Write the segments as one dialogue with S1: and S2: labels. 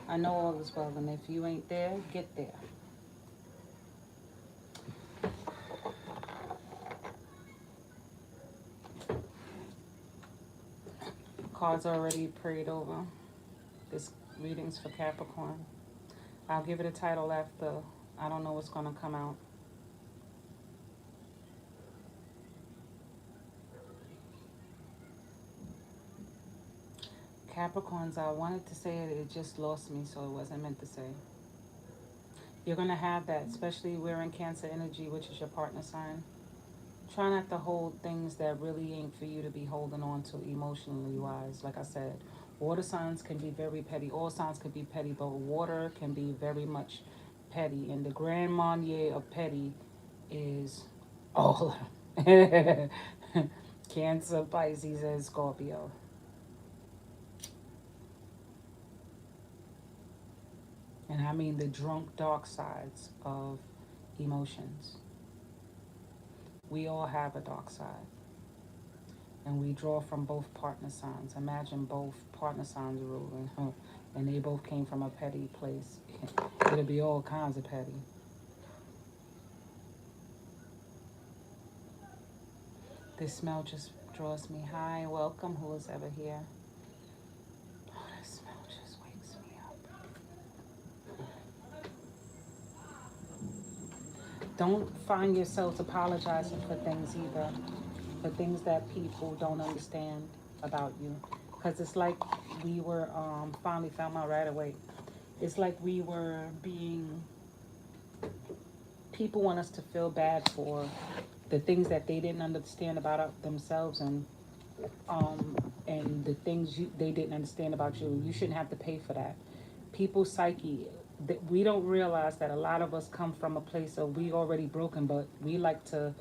S1: I know all is well, and if you ain't there, get there. Cards already prayed over. This reading's for Capricorn. I'll give it a title after. I don't know what's going to come out. Capricorns, I wanted to say it, it just lost me, so it wasn't meant to say. You're going to have that, especially we're in Cancer energy, which is your partner sign. Try not to hold things that really ain't for you to be holding on to emotionally wise. Like I said, water signs can be very petty. All signs can be petty, but water can be very much petty. And the grand marnier of petty is all Cancer, Pisces, and Scorpio. And I mean the drunk, dark sides of emotions. We all have a dark side. And we draw from both partner signs. Imagine both partner signs ruling, and they both came from a petty place. It'll be all kinds of petty. This smell just draws me high. Welcome, who is ever here. Oh, this smell just wakes me up. Don't find yourselves apologizing for things either. For things that people don't understand about you. Because it's like we were, finally found my right away. It's like we were being, people want us to feel bad for the things that they didn't understand about themselves, and the things they didn't understand about you. You shouldn't have to pay for that. People's psyche, that we don't realize that a lot of us come from a place of we already broken, but we like to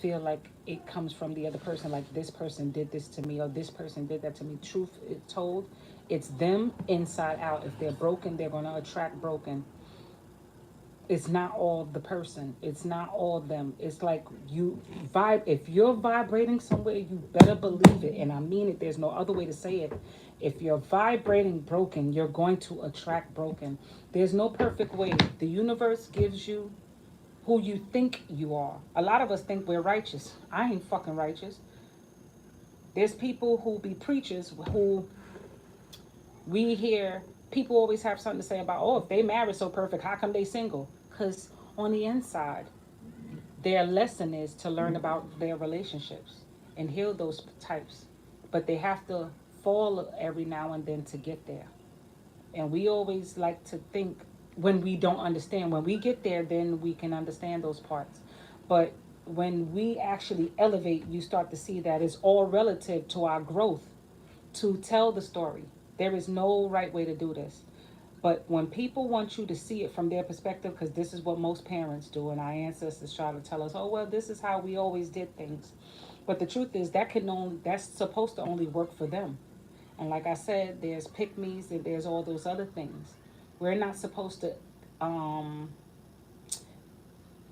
S1: feel like it comes from the other person, like this person did this to me or this person did that to me. Truth is told, it's them inside out. If they're broken, they're going to attract broken. It's not all the person. It's not all them. It's like you vibe. If you're vibrating somewhere, you better believe it. And I mean it. There's no other way to say it. If you're vibrating broken, you're going to attract broken. There's no perfect way. The universe gives you who you think you are. A lot of us think we're righteous. I ain't fucking righteous. There's people who be preachers who we hear, people always have something to say about, oh, if they married so perfect, how come they single? Because on the inside, their lesson is to learn about their relationships and heal those types. But they have to fall every now and then to get there. And we always like to think when we don't understand. When we get there, then we can understand those parts. But when we actually elevate, you start to see that it's all relative to our growth to tell the story. There is no right way to do this. But when people want you to see it from their perspective, because this is what most parents do, and our ancestors try to tell us, oh, well, this is how we always did things. But the truth is that's supposed to only work for them. And like I said, there's pick me's and there's all those other things. We're not supposed to um,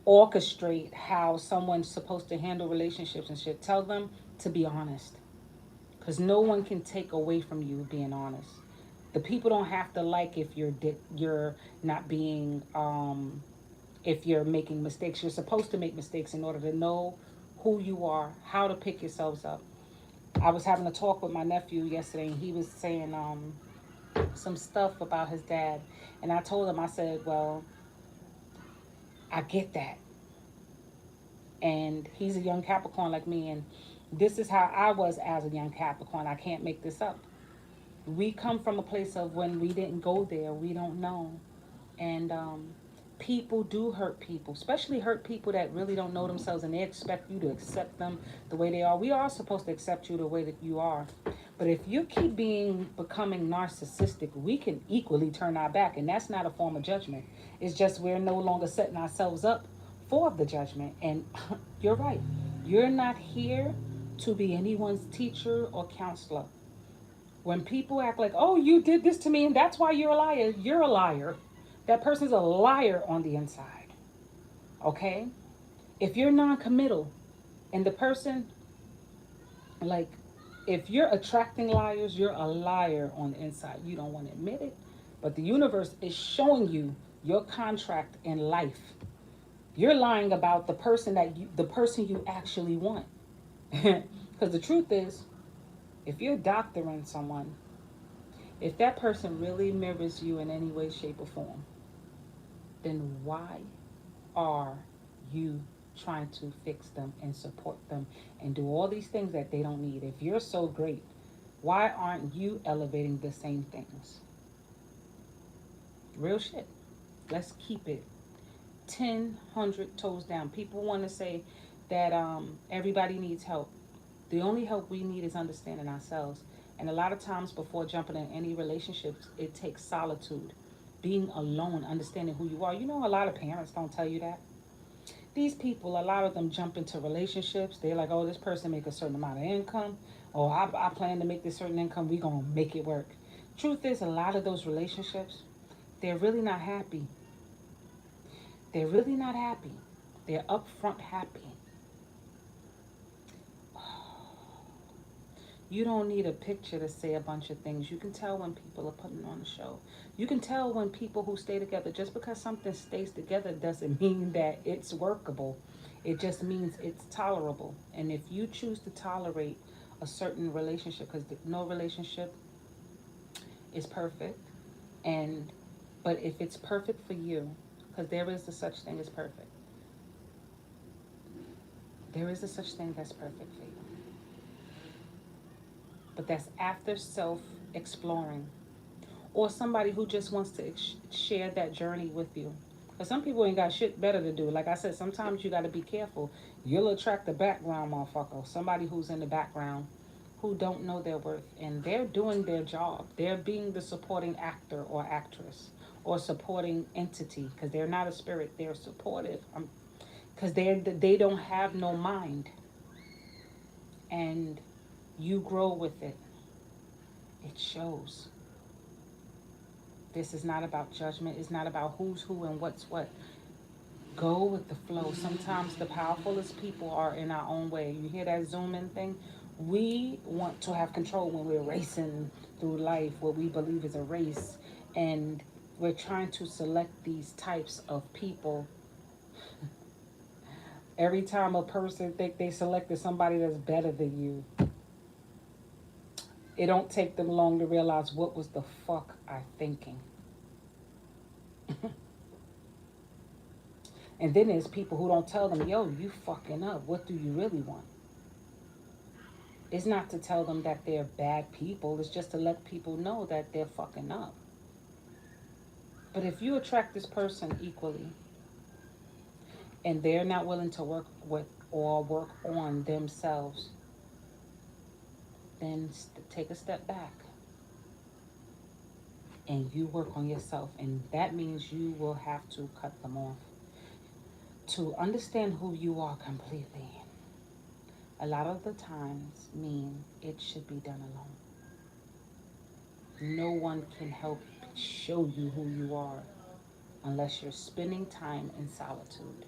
S1: orchestrate how someone's supposed to handle relationships and shit. Tell them to be honest. Because no one can take away from you being honest. The people don't have to like if you're not being, if you're making mistakes. You're supposed to make mistakes in order to know who you are, how to pick yourselves up. I was having a talk with my nephew yesterday, and he was saying some stuff about his dad. And I told him, I said, well, I get that. And he's a young Capricorn like me, and this is how I was as a young Capricorn. I can't make this up. We come from a place of when we didn't go there, we don't know. And people do hurt people, especially hurt people that really don't know themselves, and they expect you to accept them the way they are. We are supposed to accept you the way that you are. But if you keep becoming narcissistic, we can equally turn our back, and that's not a form of judgment. It's just we're no longer setting ourselves up for the judgment. And you're right. You're not here to be anyone's teacher or counselor. When people act like, oh, you did this to me and that's why you're a liar. That person's a liar on the inside. Okay? If you're non-committal and the person, like, if you're attracting liars, you're a liar on the inside. You don't want to admit it, But the universe is showing you your contract in life. You're lying about the person you actually want. Because the truth is, if you're doctoring someone, if that person really mirrors you in any way, shape, or form, then why are you trying to fix them and support them and do all these things that they don't need? If you're so great, why aren't you elevating the same things? Real shit. Let's keep it 10, 100 toes down. People want to say that everybody needs help. The only help we need is understanding ourselves. And a lot of times before jumping in any relationships, it takes solitude. Being alone, understanding who you are. You know, a lot of parents don't tell you that. These people, a lot of them jump into relationships. They're like, oh, this person make a certain amount of income. Oh, I plan to make this certain income. We gonna make it work. Truth is, a lot of those relationships, they're really not happy. They're really not happy. They're upfront happy. You don't need a picture to say a bunch of things. You can tell when people are putting on a show. You can tell when people who stay together, just because something stays together doesn't mean that it's workable. It just means it's tolerable. And if you choose to tolerate a certain relationship, because no relationship is perfect, and but if it's perfect for you, because there is a such thing as perfect. There is a such thing that's perfect for you. But that's after self-exploring. Or somebody who just wants to share that journey with you. Because some people ain't got shit better to do. Like I said, sometimes you got to be careful. You'll attract the background motherfucker. Somebody who's in the background who don't know their worth. And they're doing their job. They're being the supporting actor or actress or supporting entity. Because they're not a spirit. They're supportive. Because they don't have no mind. And you grow with it. It shows. This is not about judgment. It's not about who's who and what's what. Go with the flow. Sometimes the powerfulest people are in our own way. You hear that zoom in thing? We want to have control when we're racing through life, what we believe is a race. And we're trying to select these types of people. Every time a person think they selected somebody that's better than you, it don't take them long to realize what was the fuck I thinking. And then there's people who don't tell them, yo, you fucking up. What do you really want? It's not to tell them that they're bad people. It's just to let people know that they're fucking up. But if you attract this person equally and they're not willing to work with or work on themselves, then take a step back and you work on yourself. And that means you will have to cut them off. To understand who you are completely, a lot of the times mean it should be done alone. No one can help show you who you are unless you're spending time in solitude.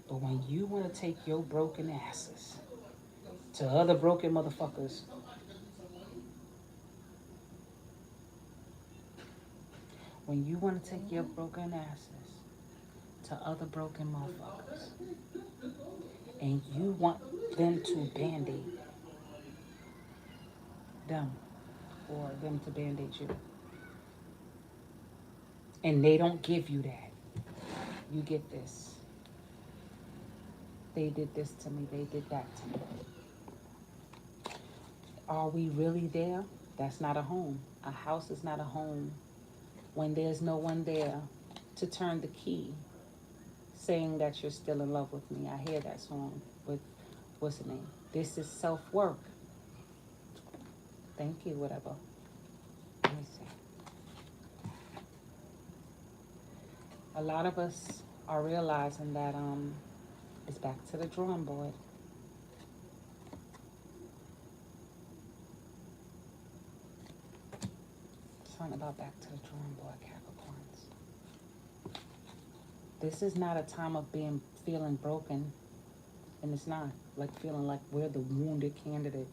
S1: But when you want to take your broken asses to other broken motherfuckers, when you want to take your broken asses to other broken motherfuckers, and you want them to band-aid them or them to band-aid you, and they don't give you that, you get this. They did this to me, they did that to me. Are we really there? That's not a home. A house is not a home when there's no one there to turn the key, saying that you're still in love with me. I hear that song with, what's the name? This is self-work. Thank you, whatever. Let me see. A lot of us are realizing that it's back to the drawing board. Something about back to the drawing board, Capricorns. This is not a time of feeling broken, and it's not like feeling like we're the wounded candidate.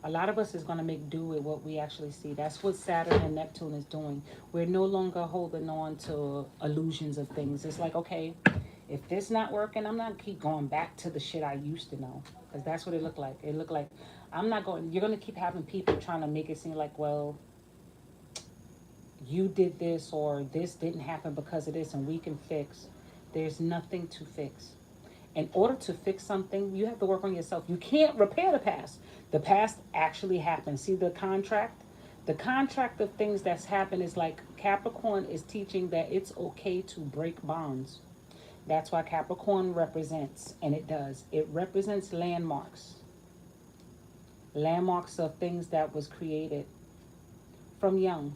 S1: A lot of us is going to make do with what we actually see. That's what Saturn and Neptune is doing. We're no longer holding on to illusions of things. It's like, okay, if this not working, I'm not keep going back to the shit I used to know. Because that's what it looked like. It looked like I'm not going, you're going to keep having people trying to make it seem like, well, you did this or this didn't happen because of this and we can fix. There's nothing to fix. In order to fix something, you have to work on yourself. You can't repair the past. The past actually happened. See the contract? The contract of things that's happened is like Capricorn is teaching that it's okay to break bonds. That's why Capricorn represents, and it does. It represents landmarks. Landmarks of things that was created from young.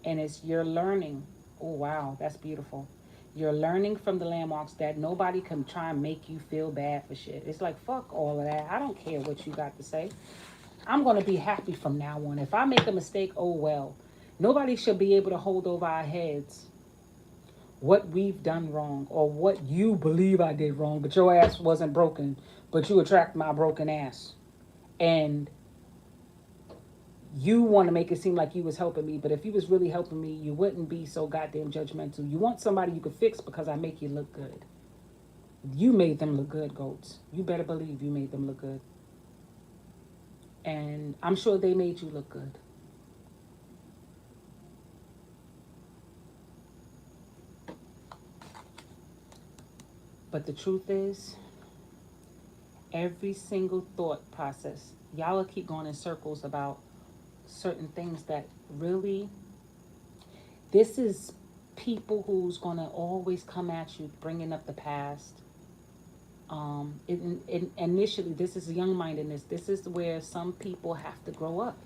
S1: And it's you're learning. Oh, wow, that's beautiful. You're learning from the landmarks that nobody can try and make you feel bad for shit. It's like, fuck all of that. I don't care what you got to say. I'm going to be happy from now on. If I make a mistake, oh well. Nobody should be able to hold over our heads what we've done wrong or what you believe I did wrong, but your ass wasn't broken, but you attract my broken ass. And you want to make it seem like you was helping me, but if you was really helping me, you wouldn't be so goddamn judgmental. You want somebody you could fix because I make you look good. You made them look good, goats. You better believe you made them look good. And I'm sure they made you look good. But the truth is, every single thought process, y'all will keep going in circles about certain things that really, this is people who's going to always come at you bringing up the past. Initially, this is young-mindedness. This is where some people have to grow up.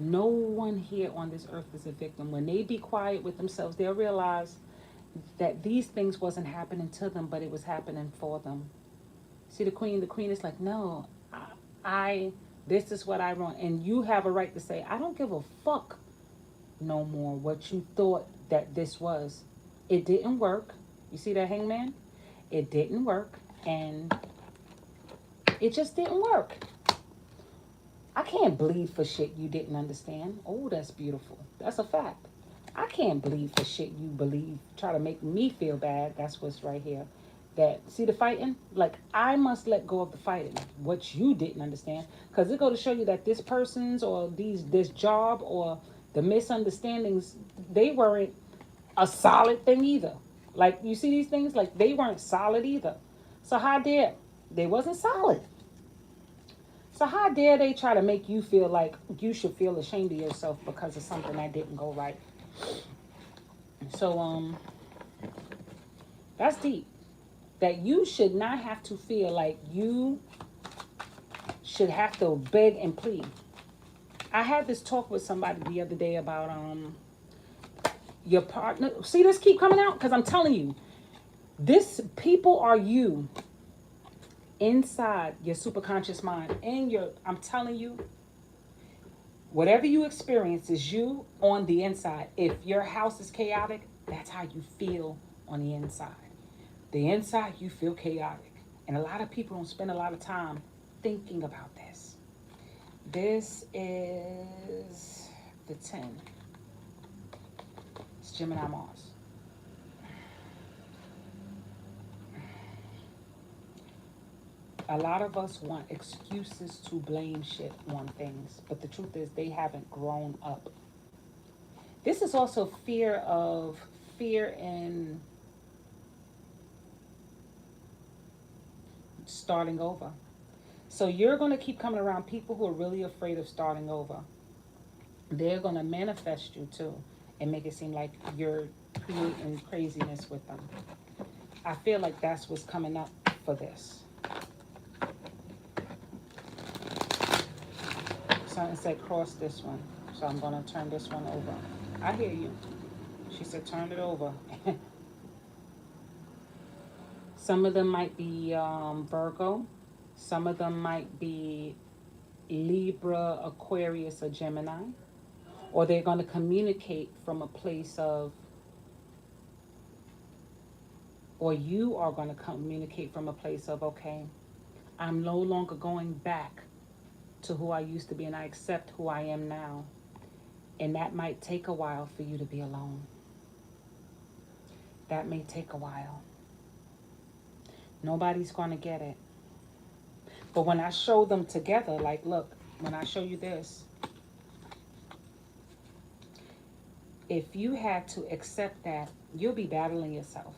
S1: No one here on this earth is a victim. When they be quiet with themselves, they'll realize that these things wasn't happening to them, but it was happening for them. See the queen is like, no, this is what I want. And you have a right to say, I don't give a fuck no more what you thought that this was. It didn't work. You see that, hangman? It didn't work. And it just didn't work. I can't bleed for shit you didn't understand. Oh, that's beautiful. That's a fact. I can't bleed for shit you believe. Try to make me feel bad. That's what's right here. That, see the fighting? Like, I must let go of the fighting. What you didn't understand. Because it go to show you that this person's or this job or the misunderstandings, they weren't a solid thing either. Like, you see these things? Like, they weren't solid either. So how dare they wasn't solid. So how dare they try to make you feel like you should feel ashamed of yourself because of something that didn't go right? So that's deep. That you should not have to feel like you should have to beg and plead. I had this talk with somebody the other day about your partner. See this keep coming out? Because I'm telling you, this people are you inside your superconscious mind. I'm telling you, whatever you experience is you on the inside. If your house is chaotic, that's how you feel on the inside. The inside, you feel chaotic. And a lot of people don't spend a lot of time thinking about this. This is the 10. It's Gemini Mars. A lot of us want excuses to blame shit on things. But the truth is they haven't grown up. This is also fear in starting over. So you're going to keep coming around people who are really afraid of starting over. They're going to manifest you too and make it seem like you're creating craziness with them. I feel like that's what's coming up for this. Something said cross this one. So I'm going to turn this one over. I hear you. She said turn it over. Some of them might be Virgo. Some of them might be Libra, Aquarius, or Gemini. Or they're going to communicate from a place of, or you are going to communicate from a place of, okay, I'm no longer going back to who I used to be, and I accept who I am now. And that might take a while for you to be alone. That may take a while. Nobody's going to get it. But when I show them together, like, look, when I show you this, if you had to accept that, you'll be battling yourself.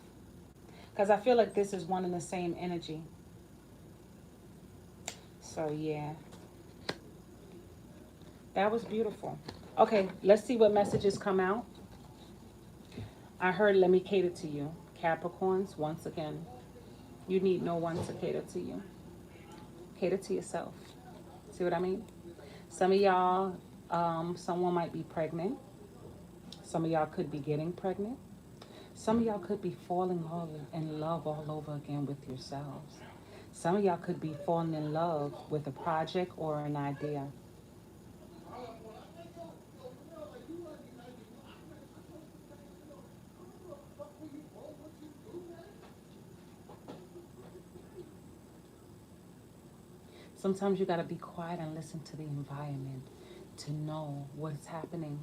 S1: Because I feel like this is one and the same energy. So, yeah, that was beautiful. Okay, let's see what messages come out. I heard, let me cater to you. Capricorns, once again, you need no one to cater to you. Cater to yourself. See what I mean? Some of y'all, someone might be pregnant. Some of y'all could be getting pregnant. Some of y'all could be falling in love all over again with yourselves. Some of y'all could be falling in love with a project or an idea. Sometimes you got to be quiet and listen to the environment to know what's happening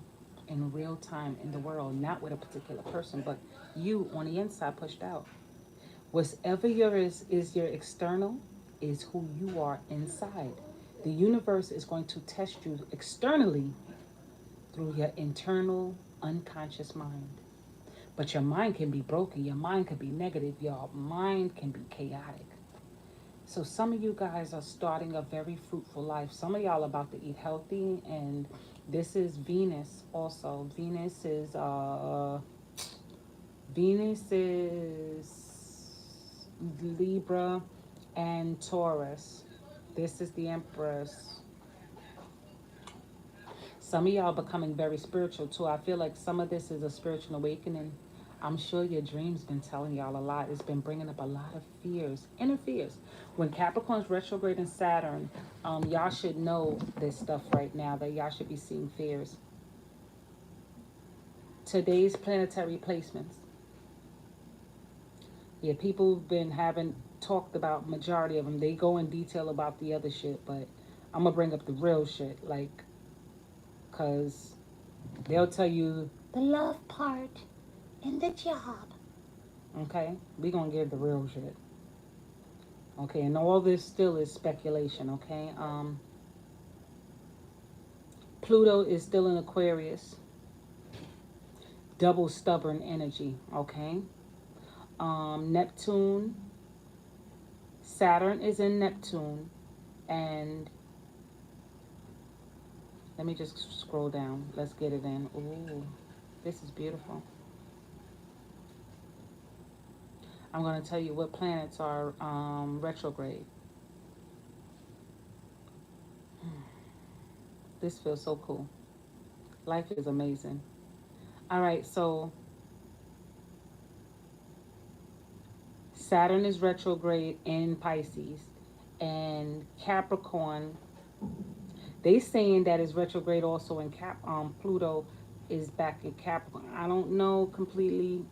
S1: in real time in the world, not with a particular person, but you on the inside pushed out. Whatever is your external is who you are inside. The universe is going to test you externally through your internal unconscious mind. But your mind can be broken, your mind can be negative, your mind can be chaotic. So some of you guys are starting a very fruitful life. Some of y'all are about to eat healthy, and this is Venus also. Venus is Libra and Taurus. This is the Empress. Some of y'all becoming very spiritual too. I feel like some of this is a spiritual awakening. I'm sure your dreams been telling y'all a lot. It's been bringing up a lot of fears, inner fears. When Capricorn's retrograde in Saturn, y'all should know this stuff right now, that y'all should be seeing fears. Today's planetary placements. Yeah, people have been having talked about majority of them. They go in detail about the other shit, but I'm gonna bring up the real shit, like, cause they'll tell you the love part and the job. Okay, we gonna give the real shit. Okay, and all this still is speculation. Okay, Pluto is still in Aquarius, double stubborn energy. Okay, Neptune, Saturn is in Neptune, and let me just scroll down. Let's get it in. Ooh, this is beautiful. I'm going to tell you what planets are retrograde. This feels so cool. Life is amazing. All right, so Saturn is retrograde in Pisces, and Capricorn, they saying that is retrograde also in Pluto is back in Capricorn. I don't know completely.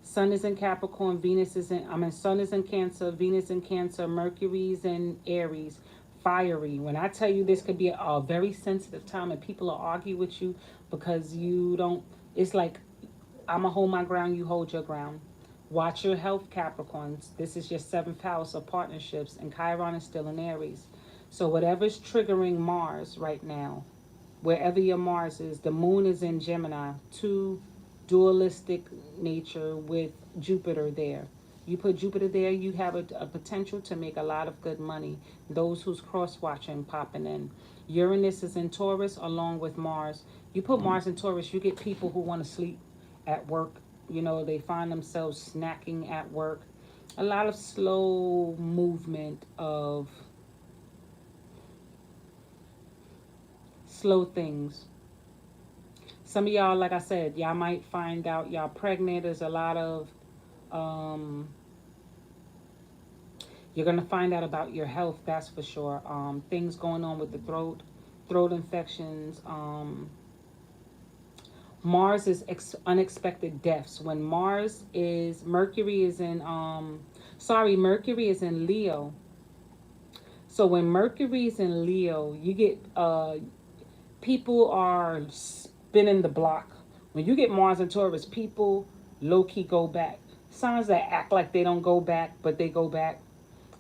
S1: Sun is in Capricorn, Venus is in, Sun is in Cancer, Venus in Cancer, Mercury's in Aries, fiery. When I tell you this could be a very sensitive time and people will argue with you because you don't, it's like, I'm going to hold my ground, you hold your ground. Watch your health, Capricorns. This is your seventh house of partnerships, and Chiron is still in Aries. So whatever's triggering Mars right now, wherever your Mars is, the moon is in Gemini, two dualistic nature with Jupiter there. You put Jupiter there, you have a potential to make a lot of good money. Those who's cross-watching popping in. Uranus is in Taurus along with Mars. You put Mars in Taurus, you get people who want to sleep at work. You know, they find themselves snacking at work. A lot of slow movement of slow things. Some of y'all, like I said, y'all might find out y'all pregnant. There's a lot of, you're going to find out about your health, that's for sure. Things going on with the throat infections. Mars is unexpected deaths. When Mercury is in Leo. So when Mercury's in Leo, you get people are spinning the block. When you get Mars and Taurus, people low key go back. Signs that act like they don't go back, but they go back.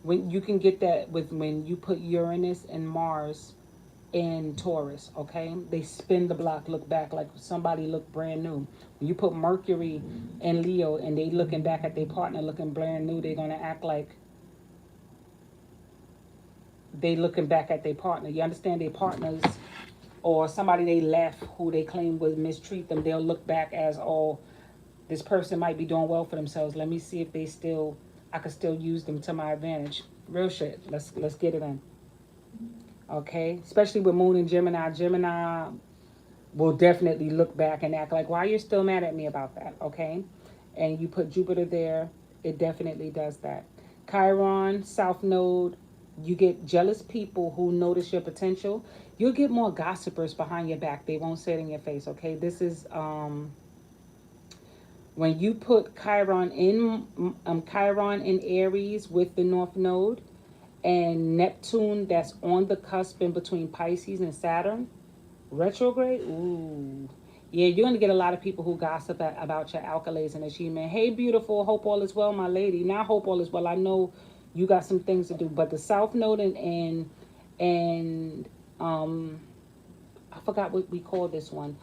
S1: When you can get that with when you put Uranus and Mars in Taurus, okay? They spin the block, look back like somebody look brand new. When you put Mercury in Leo and they looking back at their partner looking brand new, they're gonna act like they looking back at their partner. You understand their partners or somebody they left who they claim would mistreat them, they'll look back as, oh, this person might be doing well for themselves. Let me see if they still, I could still use them to my advantage. Real shit. Let's get it in. Okay, especially with Moon and Gemini. Gemini will definitely look back and act like, why you're still mad at me about that? Okay, and you put Jupiter there, it definitely does that. Chiron, South Node, you get jealous people who notice your potential. You'll get more gossipers behind your back. They won't say it in your face. Okay, this is when you put Chiron in Aries with the North Node and Neptune that's on the cusp in between Pisces and Saturn, retrograde, ooh. Yeah, you're going to get a lot of people who gossip about your accolades and achievement. Hey, beautiful, hope all is well, my lady. Now, hope all is well. I know you got some things to do, but the South Node and I forgot what we call this one.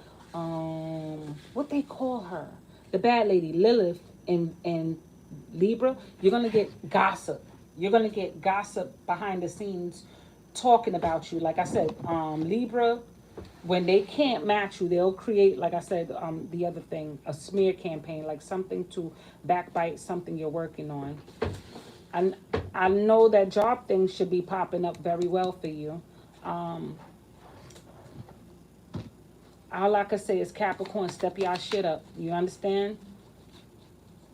S1: What they call her? The bad lady, Lilith in Libra. You're going to get gossip. You're going to get gossip behind the scenes talking about you. Like I said, Libra, when they can't match you, they'll create, like I said, the other thing, a smear campaign, like something to backbite something you're working on. And I know that job thing should be popping up very well for you. All I can say is Capricorn, step y'all shit up. You understand?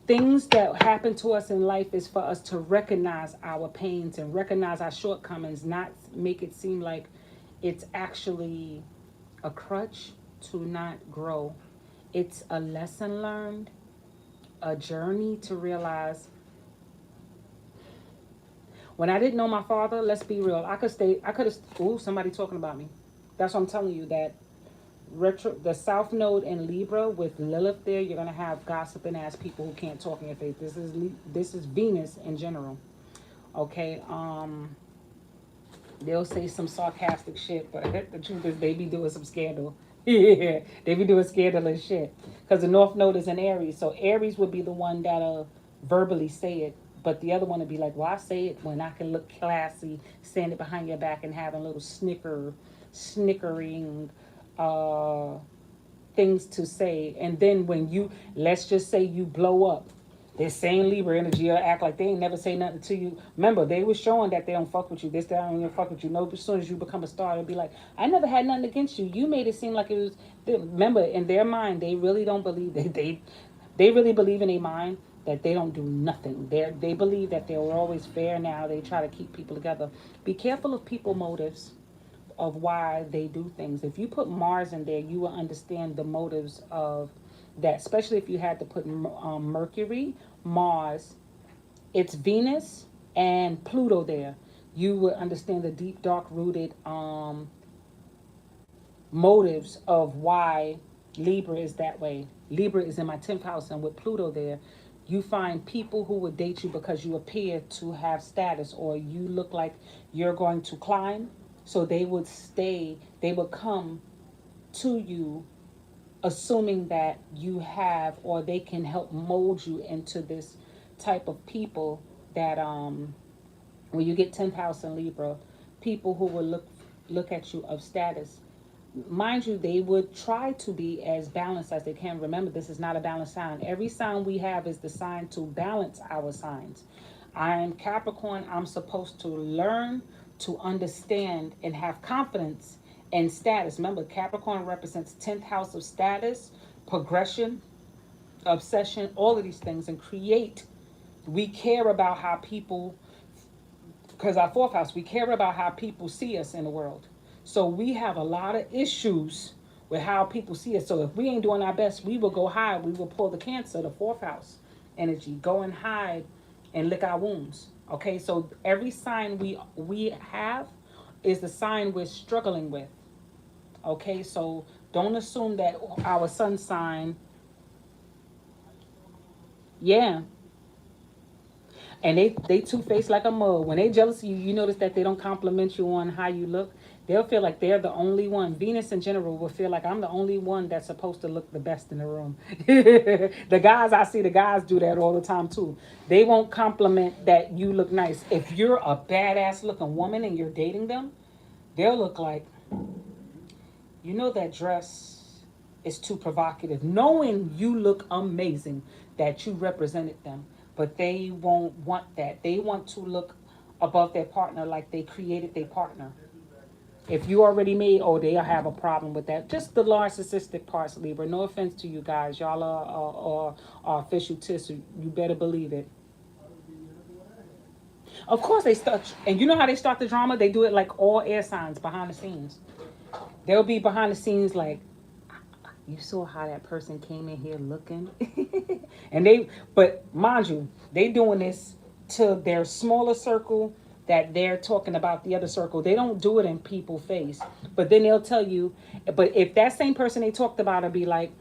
S1: Things that happen to us in life is for us to recognize our pains and recognize our shortcomings, not make it seem like it's actually a crutch to not grow. It's a lesson learned, a journey to realize. When I didn't know my father, let's be real, I could have, ooh, somebody talking about me. That's what I'm telling you, that the South Node in Libra with Lilith there, you're gonna have gossiping ass people who can't talk in your face. This is Venus in general. Okay, they'll say some sarcastic shit, but the truth is they be doing some scandal. Yeah, they be doing scandalous shit. Because the North Node is in Aries, so Aries would be the one that'll verbally say it, but the other one would be like, "Why say it when I can look classy, stand it behind your back, and have a little snickering." uh Things to say, and then when you, let's just say you blow up, this same Libra energy will act like they ain't never say nothing to you. Remember, they was showing that they don't fuck with you. This, that, I don't even fuck with you. No, as soon as you become a star, they'll be like, I never had nothing against you. You made it seem like it was. Remember, in their mind, they really don't believe they really believe in their mind that they don't do nothing. They believe that they're always fair. Now they try to keep people together. Be careful of people motives of why they do things. If you put Mars in there, you will understand the motives of that, especially if you had to put Mercury, Mars, it's Venus, and Pluto there. You would understand the deep, dark rooted motives of why Libra is that way. Libra is in my 10th house, and with Pluto there, you find people who would date you because you appear to have status or you look like you're going to climb. So they would come to you assuming that you have, or they can help mold you into this type of people that when you get 10th house in Libra, people who will look at you of status. Mind you, they would try to be as balanced as they can. Remember, this is not a balanced sign. Every sign we have is designed to balance our signs. I am Capricorn. I'm supposed to learn to understand and have confidence in status. Remember, Capricorn represents 10th house of status, progression, obsession, all of these things, and create. We care about how people, because our 4th house, we care about how people see us in the world. So we have a lot of issues with how people see us. So if we ain't doing our best, we will go hide. We will pull the Cancer, the 4th house energy, go and hide and lick our wounds. Okay, so every sign we have is the sign we're struggling with. Okay, so don't assume that our sun sign, yeah, and they two faced like a mug. When they jealous of you, you notice that they don't compliment you on how you look. They'll feel like they're the only one. Venus in general will feel like I'm the only one that's supposed to look the best in the room. The guys I see, the guys do that all the time too. They won't compliment that you look nice. If you're a badass looking woman and you're dating them, they'll look like, you know, that dress is too provocative, knowing you look amazing, that you represented them. But they won't want that. They want to look above their partner like they created their partner. If you already made, oh, they'll have a problem with that. Just the narcissistic parts, Libra. No offense to you guys. Y'all are official tissue. You better believe it. Of course they start, and you know how they start the drama? They do it like all air signs behind the scenes. They'll be behind the scenes like, you saw how that person came in here looking. And but mind you, they doing this to their smaller circle that they're talking about the other circle. They don't do it in people's face. But then they'll tell you, but if that same person they talked about will be like,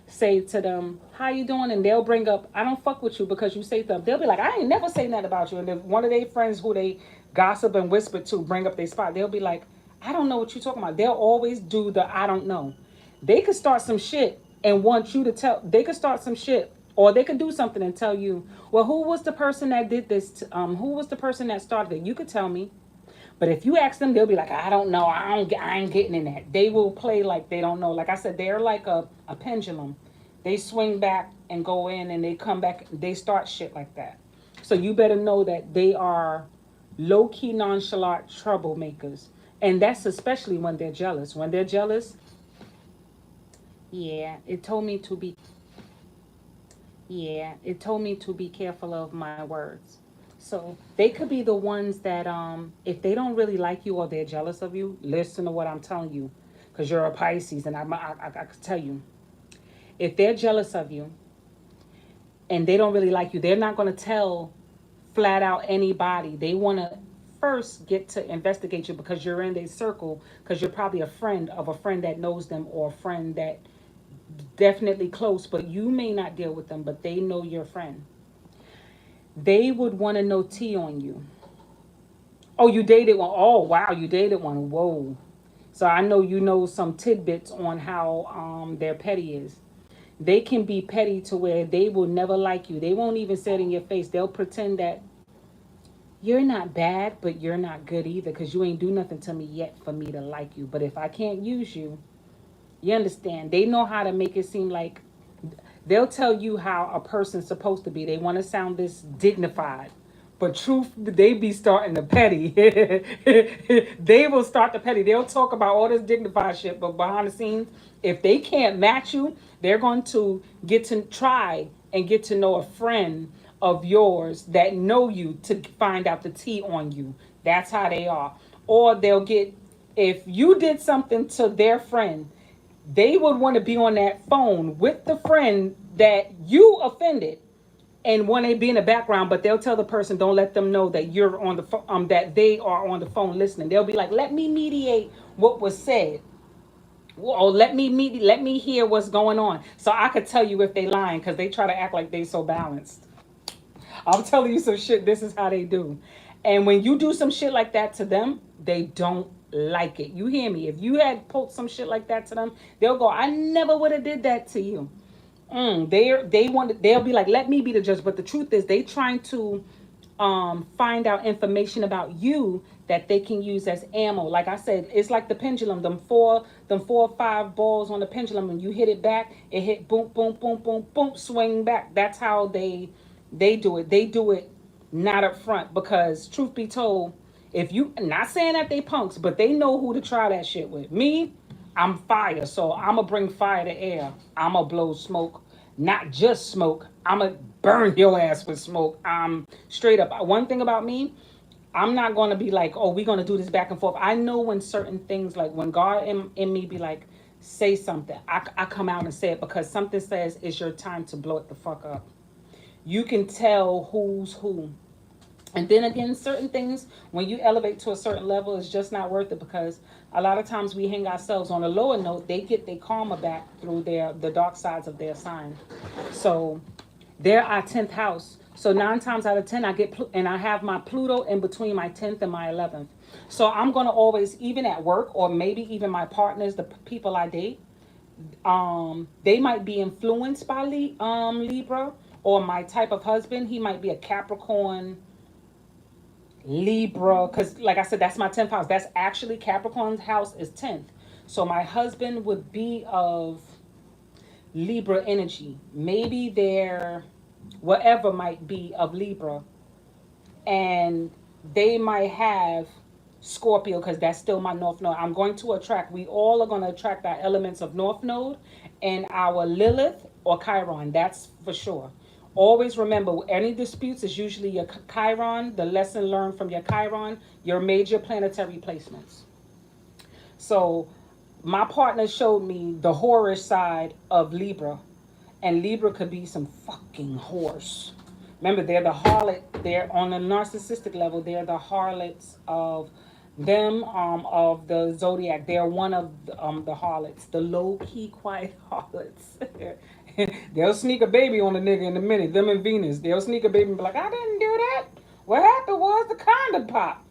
S1: say to them, how you doing? And they'll bring up, I don't fuck with you because you say something. They'll be like, I ain't never say nothing about you. And then one of their friends who they gossip and whisper to bring up their spot, they'll be like, I don't know what you're talking about. They'll always do the I don't know. They could start some shit and want you to tell. They could start some shit, or they could do something and tell you, well, who was the person that did this? Who was the person that started it? You could tell me. But if you ask them, they'll be like, I don't know. I ain't getting in that. They will play like they don't know. Like I said, they're like a pendulum. They swing back and go in and they come back. They start shit like that. So you better know that they are low-key nonchalant troublemakers. And that's especially when they're jealous. When they're jealous, yeah, it told me to be, yeah, it told me to be careful of my words. So they could be the ones that, if they don't really like you or they're jealous of you, listen to what I'm telling you, because you're a Pisces, and I could tell you, if they're jealous of you and they don't really like you, they're not going to tell flat out anybody. They want to first get to investigate you because you're in their circle, because you're probably a friend of a friend that knows them or a friend that definitely close, but you may not deal with them, but they know your friend. They would want to know tea on you. Oh, you dated one. Oh, wow, you dated one. Whoa. So I know you know some tidbits on how their petty is. They can be petty to where they will never like you. They won't even say it in your face. They'll pretend that you're not bad, but you're not good either because you ain't do nothing to me yet for me to like you. But if I can't use you, you understand? They know how to make it seem like they'll tell you how a person's supposed to be. They want to sound this dignified. But truth, they be starting the petty. They will start the petty. They'll talk about all this dignified shit, but behind the scenes, if they can't match you, they're going to get to try and get to know a friend of yours that know you to find out the tea on you. That's how they are. Or they'll get, if you did something to their friend, they would want to be on that phone with the friend that you offended and want to be in the background, but they'll tell the person, don't let them know that you're on the phone, that they are on the phone listening. They'll be like, let me mediate what was said. Or let me hear what's going on. So I could tell you if they lying because they try to act like they so balanced. I'm telling you some shit. This is how they do. And when you do some shit like that to them, they don't like it. You hear me? If you had poked some shit like that to them, they'll go, I never would have did that to you. They'll be like, let me be the judge. But the truth is they trying to find out information about you that they can use as ammo. Like I said, it's like the pendulum, them four or five balls on the pendulum, and you hit it back, it hit boom, boom, boom, boom, boom, swing back. That's how they do it. They do it not up front because truth be told, if you not saying that they punks, but they know who to try that shit with. Me, I'm fire, so I'ma bring fire to air. I'ma blow smoke, not just smoke. I'ma burn your ass with smoke. I'm straight up. One thing about me, I'm not gonna be like, oh, we're gonna do this back and forth. I know when certain things, like when God in me be like, say something, I come out and say it because something says it's your time to blow it the fuck up. You can tell who's who And then again, certain things, when you elevate to a certain level, it's just not worth it, because a lot of times we hang ourselves on a lower note. They get their karma back through the dark sides of their sign. So they're our 10th house. So 9 times out of 10, and I have my Pluto in between my 10th and my 11th. So I'm going to always, even at work, or maybe even my partners, the people I date, they might be influenced by Libra, or my type of husband, he might be a Capricorn, Libra, because like I said, that's my 10th house. That's actually Capricorn's house is 10th. So my husband would be of Libra energy. Maybe they're whatever might be of Libra. And they might have Scorpio, because that's still my North Node. I'm going to attract, we all are going to attract our elements of North Node and our Lilith or Chiron. That's for sure. Always remember, any disputes is usually your Chiron, the lesson learned from your Chiron, your major planetary placements. So my partner showed me the whorish side of Libra. And Libra could be some fucking horse. Remember, they're the harlot. They're on a narcissistic level. They're the harlots of them, of the zodiac. They're one of the harlots, the low key, quiet harlots. They'll sneak a baby on a nigga in a minute. Them and Venus, they'll sneak a baby and be like, I didn't do that. What happened was the condom pop.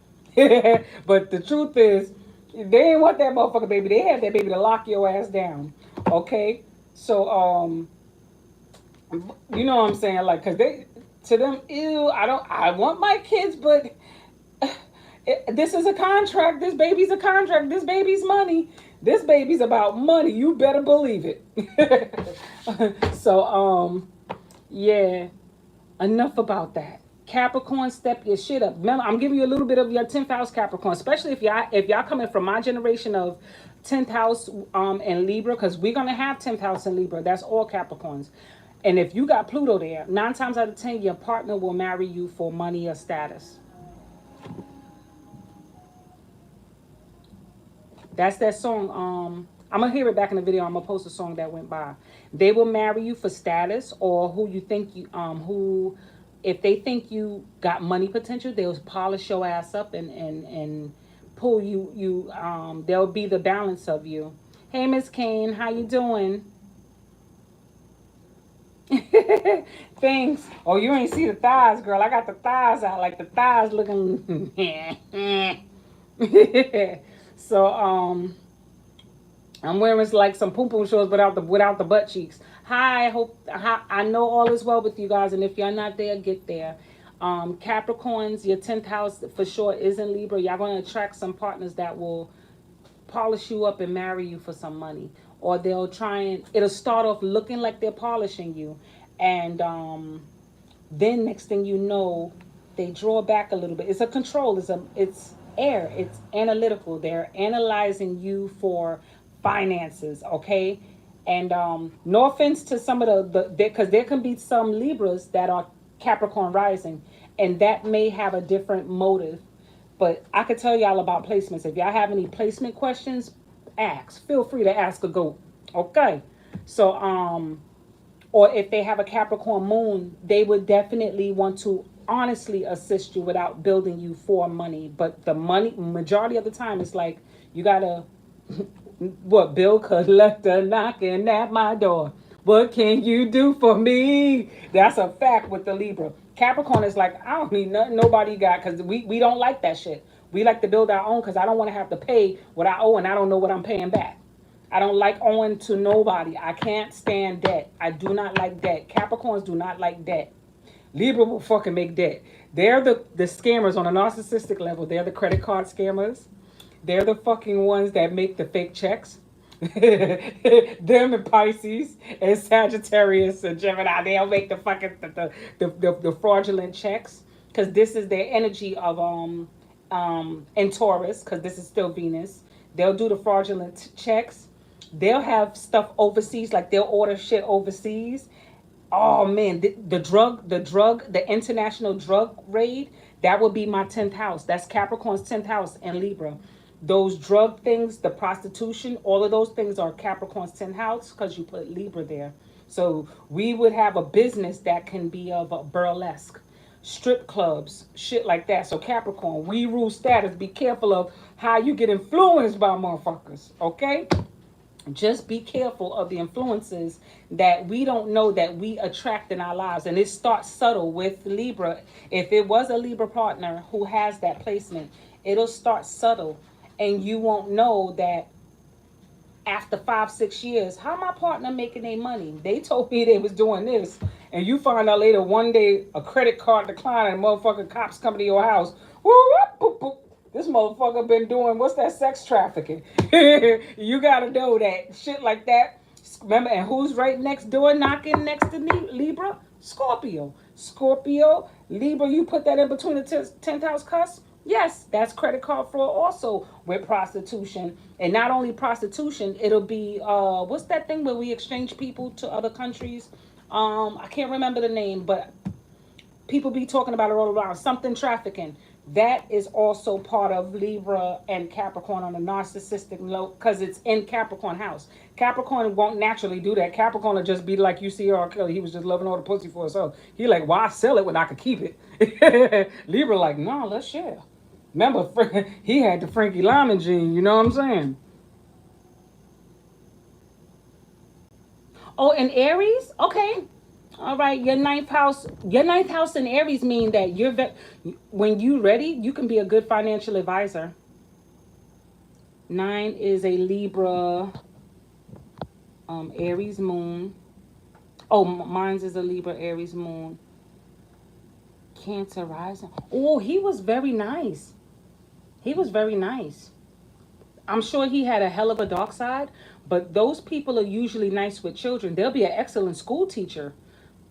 S1: But the truth is, they ain't want that motherfucker baby. They had that baby to lock your ass down. Okay, so you know what I'm saying? Like, cause they, to them, ew, I want my kids, but this is a contract. This baby's a contract. This baby's money. This baby's about money. You better believe it. So, yeah, enough about that. Capricorn, step your shit up. Remember, I'm giving you a little bit of your 10th house Capricorn, especially if y'all coming from my generation of 10th house and Libra, because we're gonna have 10th house in Libra. That's all Capricorns. And if you got Pluto there, 9 times out of 10, your partner will marry you for money or status. That's that song. I'm gonna hear it back in the video. I'm gonna post a song that went by. They will marry you for status, or who you think you who, if they think you got money potential, they'll polish your ass up and pull you. They'll be the balance of you. Hey, Miss Kane, how you doing? Thanks. Oh, you ain't see the thighs, girl. I got the thighs out, like the thighs looking. So I'm wearing like some poo poo shorts without the butt cheeks. Hi, I know all is well with you guys, and if you're not there, get there. Capricorns, your 10th house for sure is in Libra. Y'all gonna attract some partners that will polish you up and marry you for some money, or they'll try and it'll start off looking like they're polishing you, and then next thing you know, they draw back a little bit. It's a control. It's air. It's analytical. They're analyzing you for finances. Okay, and no offense to some of because there can be some Libras that are Capricorn rising, and that may have a different motive. But I could tell y'all about placements. If y'all have any placement questions, ask. Feel free to ask a goat. Okay. So, or if they have a Capricorn moon, they would definitely want to honestly assist you without building you for money. But the money, majority of the time, it's like you gotta, what, bill collector knocking at my door. What can you do for me? That's a fact with the Libra. Capricorn is like, I don't need nothing nobody got, because we don't like that shit. We like to build our own, because I don't want to have to pay what I owe and I don't know what I'm paying back. I don't like owing to nobody. I can't stand debt. I do not like debt. Capricorns do not like debt. Libra will fucking make debt. They're the scammers on a narcissistic level. They're the credit card scammers. They're the fucking ones that make the fake checks. Them and Pisces and Sagittarius and Gemini, they'll make the fucking the fraudulent checks, because this is their energy of and Taurus, because this is still Venus. They'll do the fraudulent checks. They'll have stuff overseas, like they'll order shit overseas. Oh man, the international drug raid, that would be my 10th house. That's Capricorn's 10th house and Libra. Those drug things, the prostitution, all of those things are Capricorn's 10th house, because you put Libra there. So we would have a business that can be of a burlesque. strip clubs, shit like that. So Capricorn, we rule status. Be careful of how you get influenced by motherfuckers, okay? Just be careful of the influences that we don't know that we attract in our lives. And it starts subtle with Libra. If it was a Libra partner who has that placement, it'll start subtle. And you won't know that after 5-6 years, how my partner making their money? They told me they was doing this. And you find out later one day a credit card decline and motherfucking cops coming to your house. Woo, whoop, whoop. This motherfucker been doing, what's that, sex trafficking. You gotta know that shit like that. Remember, and who's right next door knocking next to Libra? Scorpio. Scorpio, Libra, you put that in between the 10th house cusp? Yes, that's credit card fraud also with prostitution. And not only prostitution, it'll be, what's that thing where we exchange people to other countries? I can't remember the name, but people be talking about it all around. Something trafficking. That is also part of Libra and Capricorn on a narcissistic note because it's in Capricorn house. Capricorn won't naturally do that. Capricorn will just be like you see R. Kelly. He was just loving all the pussy for himself. He like, why sell it when I could keep it? Libra like, no, let's share. Remember, he had the Frankie Lyman gene. You know what I'm saying? Oh, and Aries? Okay. All right, your ninth house in Aries mean that when you ready, you can be a good financial advisor. 9 is a Libra, Aries moon. Oh, mine's is a Libra, Aries moon. Cancer rising. Oh, he was very nice. He was very nice. I'm sure he had a hell of a dark side, but those people are usually nice with children. They'll be an excellent school teacher.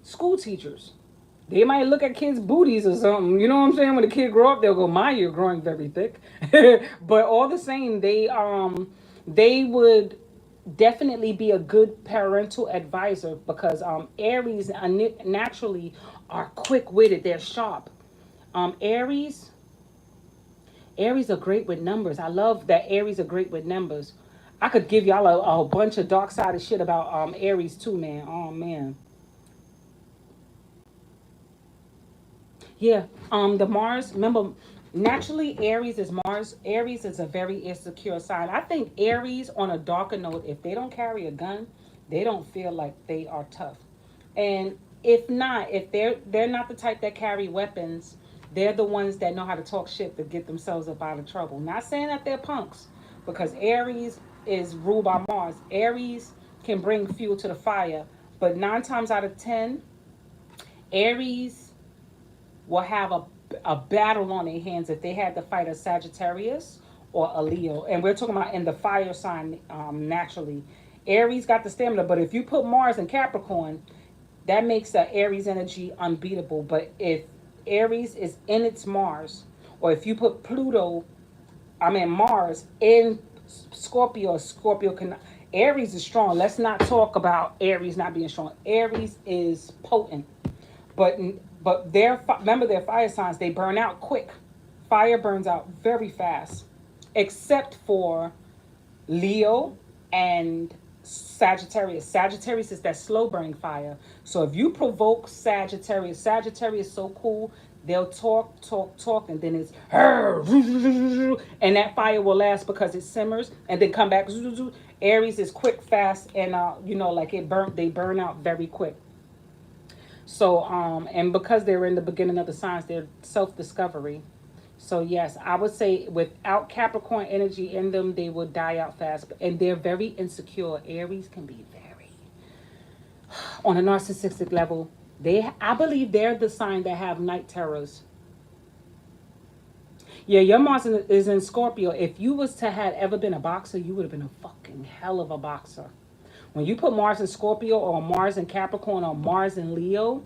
S1: School teachers. They might look at kids' booties or something. You know what I'm saying? When the kid grow up, they'll go, "My, you're growing very thick." But all the same, they would definitely be a good parental advisor because Aries naturally are quick witted. They're sharp. Aries. Aries are great with numbers. I love that Aries are great with numbers. I could give y'all a bunch of dark sided shit about Aries too, man. Oh man. Yeah. The Mars, remember, naturally Aries is Mars. Aries is a very insecure sign. I think Aries, on a darker note, if they don't carry a gun, they don't feel like they are tough. And if not, if they're not the type that carry weapons, they're the ones that know how to talk shit to get themselves up out of trouble. Not saying that they're punks, because Aries is ruled by Mars. Aries can bring fuel to the fire, but 9 times out of 10, Aries will have a battle on their hands if they had to fight a Sagittarius or a Leo. And we're talking about in the fire sign naturally. Aries got the stamina, but if you put Mars in Capricorn, that makes the Aries energy unbeatable. But if Aries is in its Mars, or if you put Mars in Scorpio, Scorpio can. Aries is strong. Let's not talk about Aries not being strong. Aries is potent. But remember their fire signs, they burn out quick. Fire burns out very fast, except for Leo and Sagittarius. Sagittarius is that slow burning fire. So if you provoke Sagittarius, Sagittarius is so cool. They'll talk, and then it's and that fire will last because it simmers and then come back. Aries is quick, fast, and like they burn out very quick. So, and because they're in the beginning of the signs, they're self-discovery. So yes, I would say without Capricorn energy in them, they will die out fast. And they're very insecure. Aries can be very, on a narcissistic level, I believe they're the sign that have night terrors. Yeah, your Mars is in Scorpio. If you was to have ever been a boxer, you would have been a fucking hell of a boxer. When you put Mars in Scorpio or Mars in Capricorn or Mars in Leo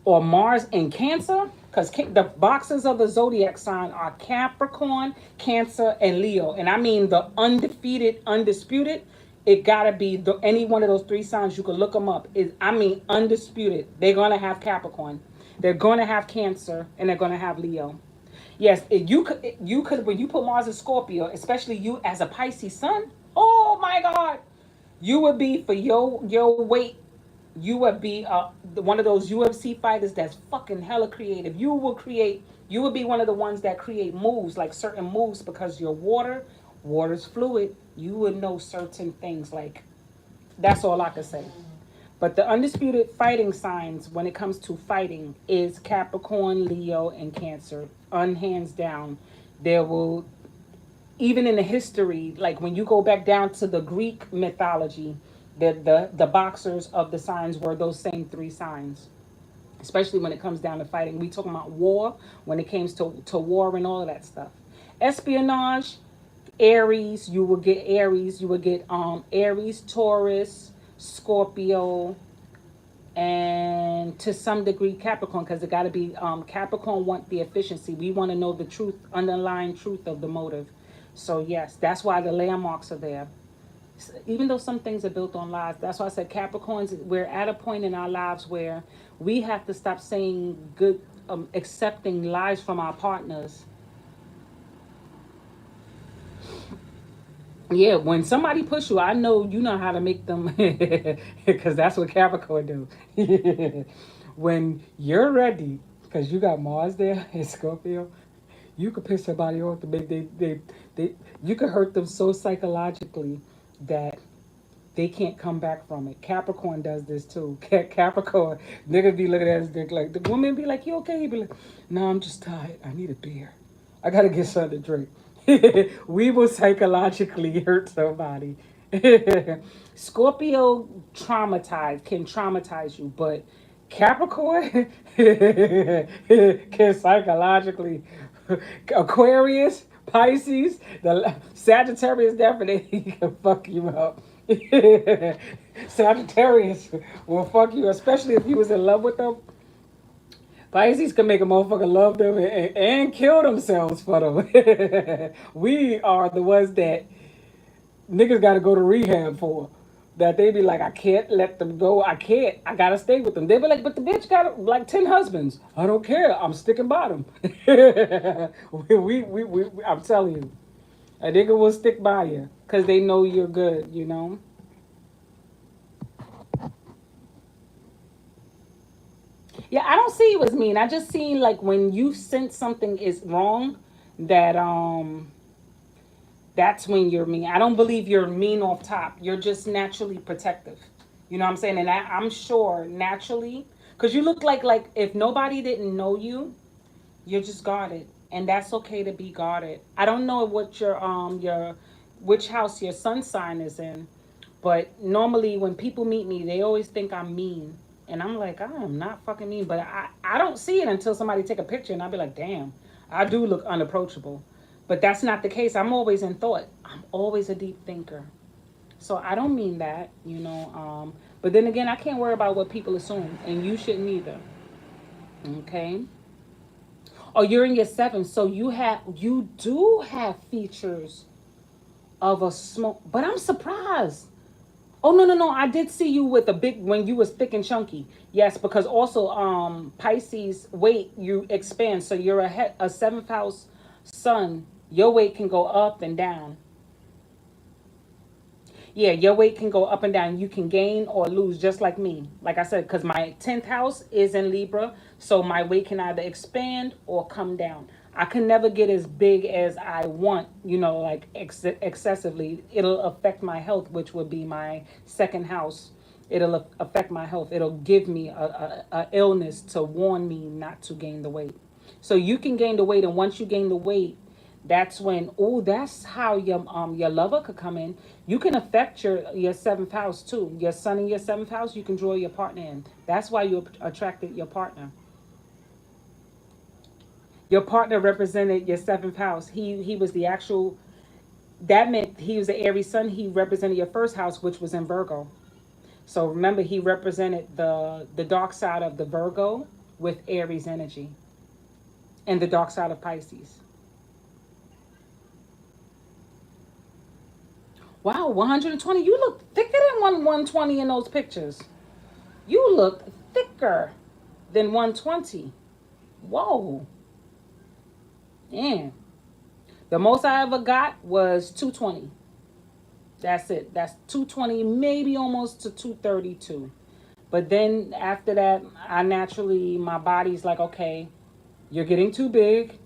S1: or Mars in Cancer, because the boxers of the zodiac sign are Capricorn, Cancer, and Leo. And I mean the undefeated, undisputed. It got to be any one of those three signs. You can look them up. Undisputed. They're going to have Capricorn. They're going to have Cancer, and they're going to have Leo. Yes, you could when you put Mars in Scorpio, especially you as a Pisces sun. Oh my God. You would be for your weight. You would be one of those UFC fighters that's fucking hella creative. You would be one of the ones that create moves, like certain moves, because your water's fluid. You would know certain things. Like, that's all I could say. But the undisputed fighting signs when it comes to fighting is Capricorn, Leo, and Cancer. Hands down, there will, even in the history, like when you go back down to the Greek mythology, the boxers of the signs were those same three signs. Especially when it comes down to fighting, we talking about war. When it comes to war and all of that stuff, espionage, Aries, you will get Aries. You will get Aries, Taurus, Scorpio, and to some degree Capricorn, because it got to be Capricorn want the efficiency. We want to know the truth, underlying truth of the motive. So yes, that's why the landmarks are there. Even though some things are built on lies, that's why I said Capricorns. We're at a point in our lives where we have to stop saying good, accepting lies from our partners. Yeah, when somebody push you, I know you know how to make them, because that's what Capricorn do. When you're ready, because you got Mars there in Scorpio, you could piss somebody off to make they you could hurt them so psychologically that they can't come back from it. Capricorn does this too. Capricorn, niggas be looking at his dick like, the woman be like, you okay? He be like, no, I'm just tired. I need a beer. I gotta get something to drink. We will psychologically hurt somebody. Scorpio can traumatize you, but Capricorn can psychologically. Aquarius, Pisces, the Sagittarius definitely can fuck you up. Sagittarius will fuck you, especially if you was in love with them. Pisces can make a motherfucker love them and kill themselves for them. We are the ones that niggas got to go to rehab for. That they be like, I can't let them go. I can't. I gotta stay with them. They be like, but the bitch got like 10 husbands. I don't care. I'm sticking by them. I'm telling you, a nigga will stick by you because they know you're good. You know. Yeah, I don't see you as mean. I just seen like when you sense something is wrong, that that's when you're mean. I don't believe you're mean off top. You're just naturally protective. You know what I'm saying? And I'm sure naturally, because you look like if nobody didn't know you, you're just guarded, and that's okay to be guarded. I don't know what your which house your sun sign is in, but normally when people meet me, they always think I'm mean, and I'm like, I am not fucking mean, but I don't see it until somebody take a picture, and I'll be like, damn, I do look unapproachable. But that's not the case. I'm always in thought. I'm always a deep thinker. So I don't mean that, you know. But then again, I can't worry about what people assume, and you shouldn't either. Okay. Oh, you're in your seventh, so you do have features of a smoke. But I'm surprised. Oh no, I did see you with a big when you was thick and chunky. Yes, because also Pisces weight you expand, so you're a seventh house sun. Your weight can go up and down. Yeah, your weight can go up and down. You can gain or lose, just like me. Like I said, because my 10th house is in Libra, so my weight can either expand or come down. I can never get as big as I want, you know, like excessively. It'll affect my health, which would be my second house. It'll affect my health. It'll give me a illness to warn me not to gain the weight. So you can gain the weight, and once you gain the weight, that's when, oh, that's how your lover could come in. You can affect your seventh house too. Your sun in your seventh house, you can draw your partner in. That's why you attracted your partner. Your partner represented your seventh house. He was the actual. That meant he was the Aries sun. He represented your first house, which was in Virgo. So remember, he represented the dark side of the Virgo with Aries energy, and the dark side of Pisces. Wow, 120. You look thicker than 120 in those pictures. You look thicker than 120. Whoa. Damn. The most I ever got was 220. That's it. That's 220, maybe almost to 232. But then after that, my body's like, okay, you're getting too big.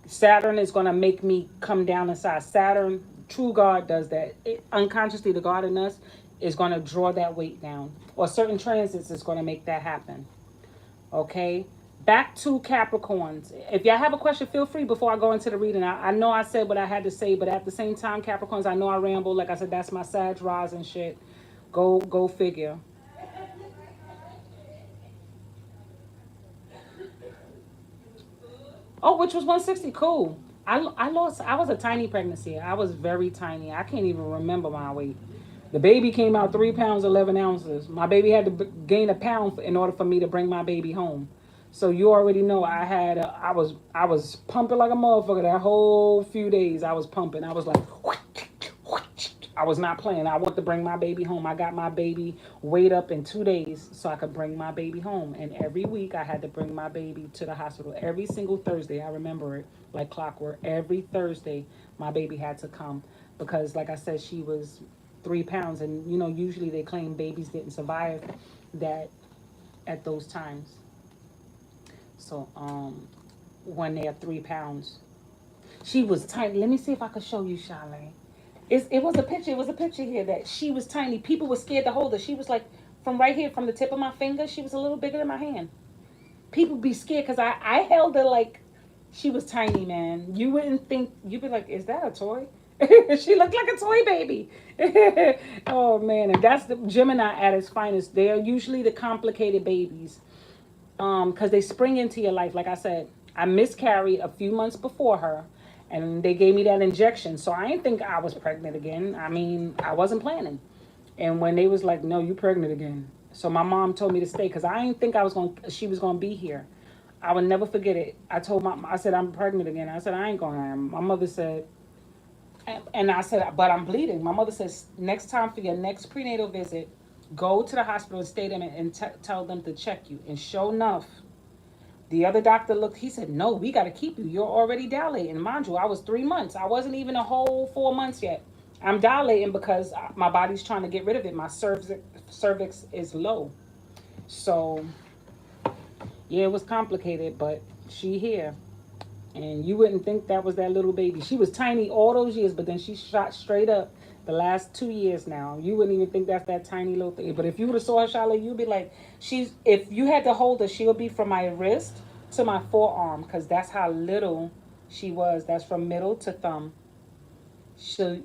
S1: Saturn is going to make me come down in size. Saturn, true God, does that. Unconsciously, the God in us is going to draw that weight down. Or certain transits is going to make that happen. Okay? Back to Capricorns. If y'all have a question, feel free before I go into the reading. I know I said what I had to say, but at the same time, Capricorns, I know I ramble. Like I said, that's my Sag Rise and shit. Go figure. Oh, which was 160. Cool. I was a tiny pregnancy. I was very tiny. I can't even remember my weight. The baby came out 3 pounds, 11 ounces. My baby had to gain a pound in order for me to bring my baby home. So you already know I was pumping like a motherfucker that whole few days. I was pumping. I was like, I was not playing. I want to bring my baby home. I got my baby weighed up in 2 days so I could bring my baby home. And every week I had to bring my baby to the hospital. Every single Thursday, I remember it like clockwork. Every Thursday, my baby had to come because, like I said, she was 3 pounds. And, usually they claim babies didn't survive that at those times. So, when they're 3 pounds, she was tiny. Let me see if I could show you, Charlene. It was a picture. It was a picture here that she was tiny. People were scared to hold her. She was like from right here, from the tip of my finger. She was a little bigger than my hand. People be scared because I held her like she was tiny, man. You wouldn't think, you'd be like, is that a toy? She looked like a toy baby. Oh man, and that's the Gemini at its finest. They are usually the complicated babies, because they spring into your life. Like I said, I miscarried a few months before her, and they gave me that injection. So I didn't think I was pregnant again. I mean, I wasn't planning. And when they was like, "No, you pregnant again," so my mom told me to stay because I didn't think she was gonna be here. I would never forget it. I said, "I'm pregnant again." I said, "I ain't going." My mother said, and I said, "But I'm bleeding." My mother says, "Next time for your next prenatal visit, go to the hospital and stay there and tell them to check you." And sure enough, the other doctor looked, he said, "No, we got to keep you. You're already dilating." Mind you, I was 3 months. I wasn't even a whole 4 months yet. I'm dilating because my body's trying to get rid of it. My cervix is low. So, yeah, it was complicated, but she here. And you wouldn't think that was that little baby. She was tiny all those years, but then she shot straight up the last 2 years now. You wouldn't even think that's that tiny little thing. But if you would have saw her, Charlotte, you'd be like, if you had to hold her, she would be from my wrist to my forearm, because that's how little she was. That's from middle to thumb. She,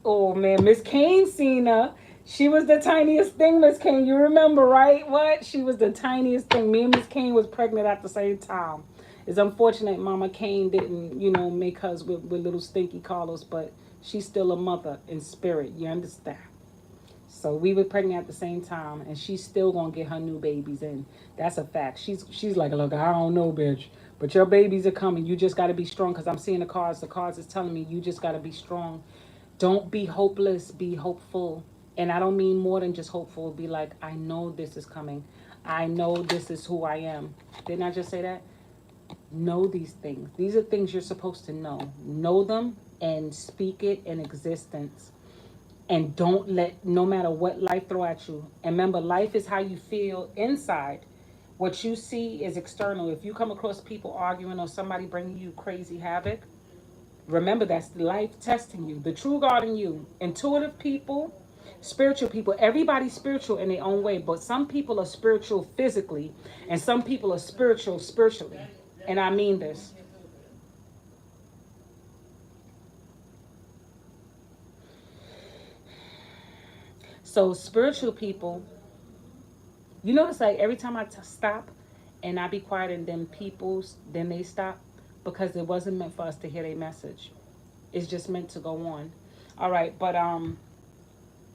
S1: oh man, Miss Kane seen her. She was the tiniest thing, Miss Kane. You remember, right? What? She was the tiniest thing. Me and Miss Kane was pregnant at the same time. It's unfortunate Mama Kane didn't, make us with little stinky Carlos, but she's still a mother in spirit. You understand? So we were pregnant at the same time, and she's still gonna get her new babies in. That's a fact. She's like, look, I don't know, bitch, but your babies are coming. You just gotta be strong, because I'm seeing the cards. The cards is telling me you just gotta be strong. Don't be hopeless. Be hopeful. And I don't mean more than just hopeful. Be like, I know this is coming. I know this is who I am. Didn't I just say that? Know these things. These are things you're supposed to know. Know them and speak it in existence. And don't let, no matter what life throw at you. And remember, life is how you feel inside. What you see is external. If you come across people arguing or somebody bringing you crazy havoc, remember that's life testing you. The true God in you. Intuitive people, spiritual people. Everybody's spiritual in their own way, but some people are spiritual physically, and some people are spiritual spiritually. And I mean this. So spiritual people, you notice like every time I stop and I be quiet, and then then they stop, because it wasn't meant for us to hear their message. It's just meant to go on. All right, but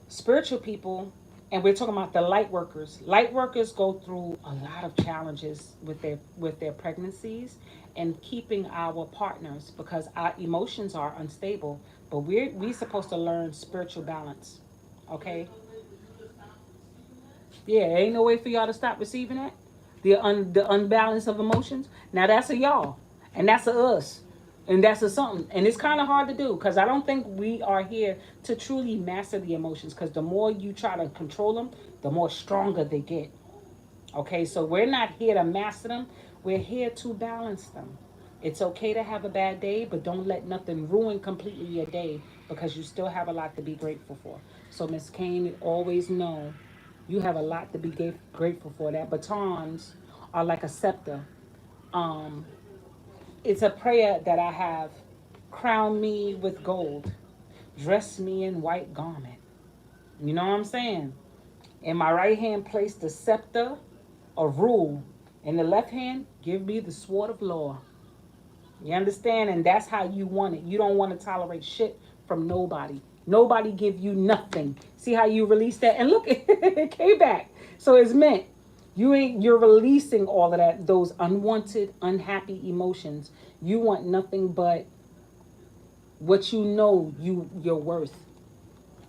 S1: spiritual people, and we're talking about the light workers. Light workers go through a lot of challenges with their pregnancies and keeping our partners, because our emotions are unstable. But we supposed to learn spiritual balance. Okay? Yeah, ain't no way for y'all to stop receiving that. The unbalance of emotions. Now that's a y'all, and that's a us. And that's a something. And it's kind of hard to do because I don't think we are here to truly master the emotions, because the more you try to control them, the more stronger they get. Okay, so we're not here to master them. We're here to balance them. It's okay to have a bad day, but don't let nothing ruin completely your day, because you still have a lot to be grateful for. So, Miss Kane, always know you have a lot to be grateful for. That batons are like a scepter. Um, it's a prayer that I have. Crown me with gold, dress me in white garment. You know what I'm saying? In my right hand, place the scepter of rule. In the left hand, give me the sword of law. You understand? And that's how you want it. You don't want to tolerate shit from nobody. Nobody give you nothing. See how you release that? And look, it came back. So it's meant. You're releasing all of that, those unwanted, unhappy emotions. You want nothing but what you know you're worth.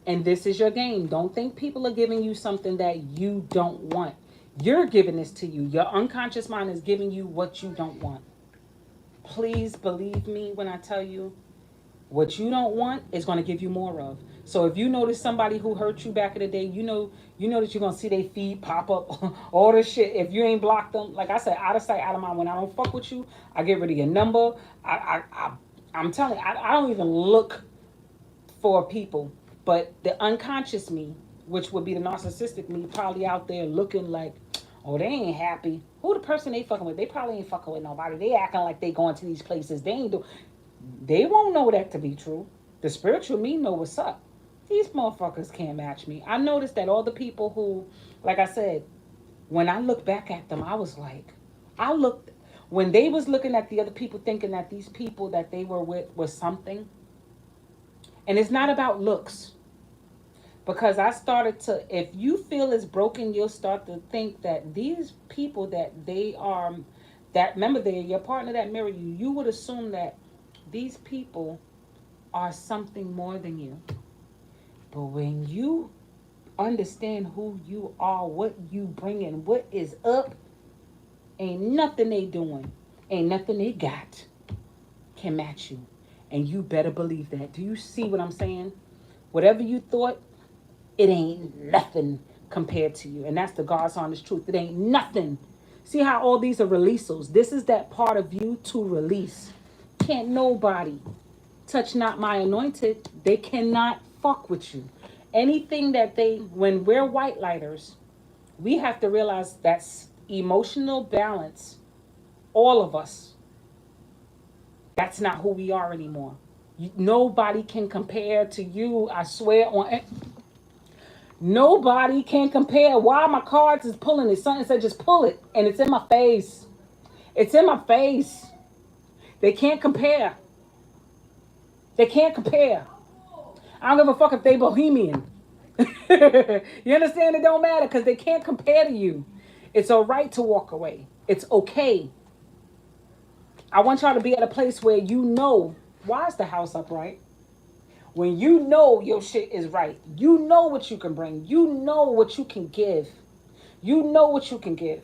S1: And this is your game. Don't think people are giving you something that you don't want. You're giving this to you. Your unconscious mind is giving you what you don't want. Please believe me when I tell you, what you don't want is going to give you more of. So if you notice somebody who hurt you back in the day, you know that you're going to see their feed pop up, all this shit. If you ain't blocked them, like I said, out of sight, out of mind. When I don't fuck with you, I get rid of your number. I'm telling you, I don't even look for people. But the unconscious me, which would be the narcissistic me, probably out there looking like, oh, they ain't happy. Who the person they fucking with? They probably ain't fucking with nobody. They acting like they going to these places. They ain't do. They won't know that to be true. The spiritual me know what's up. These motherfuckers can't match me. I noticed that all the people who, like I said, when I look back at them, I was like, when they was looking at the other people thinking that these people that they were with was something. And it's not about looks. Because I started to, if you feel it's broken, you'll start to think that these people that they are, that remember they're your partner that mirror you, you would assume that these people are something more than you. But when you understand who you are, what you bringing, what is up, ain't nothing they doing, ain't nothing they got can match you. And you better believe that. Do you see what I'm saying? Whatever you thought, it ain't nothing compared to you. And that's the God's honest truth. It ain't nothing. See how all these are releases? This is that part of you to release. Can't nobody touch not my anointed. They cannot fuck with you. Anything that when we're white lighters, we have to realize that's emotional balance. All of us. That's not who we are anymore. Nobody can compare to you. I swear on. Nobody can compare. Why my cards is pulling it? Something said just pull it, and it's in my face. It's in my face. They can't compare. They can't compare. I don't give a fuck if they bohemian. You understand? It don't matter because they can't compare to you. It's all right to walk away. It's okay. I want y'all to be at a place where you know, why is the house upright? When you know your shit is right, you know what you can bring. You know what you can give. You know what you can give.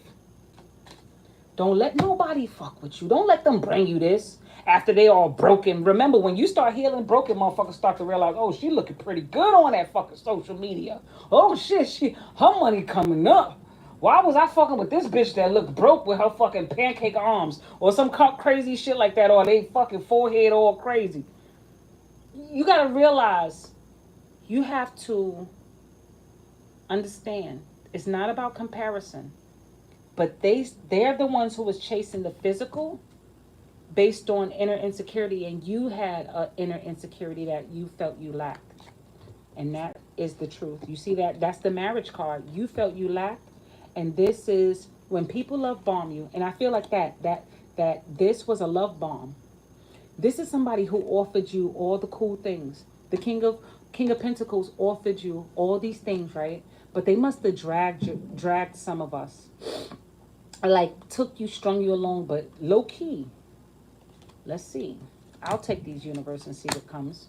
S1: Don't let nobody fuck with you. Don't let them bring you this after they all broken. Remember, when you start healing, broken motherfuckers start to realize, oh, she looking pretty good on that fucking social media. Oh, shit, her money coming up. Why was I fucking with this bitch that looked broke with her fucking pancake arms or some crazy shit like that, or they fucking forehead all crazy? You got to realize, you have to understand, it's not about comparison. But they're the ones who was chasing the physical based on inner insecurity, and you had an inner insecurity that you felt you lacked. And that is the truth. You see that? That's the marriage card. You felt you lacked, and this is when people love bomb you. And I feel like that this was a love bomb. This is somebody who offered you all the cool things. The King of Pentacles offered you all these things, right? But they must have dragged some of us. Like took you, strung you along, but low key. Let's see. I'll take these universe and see what comes.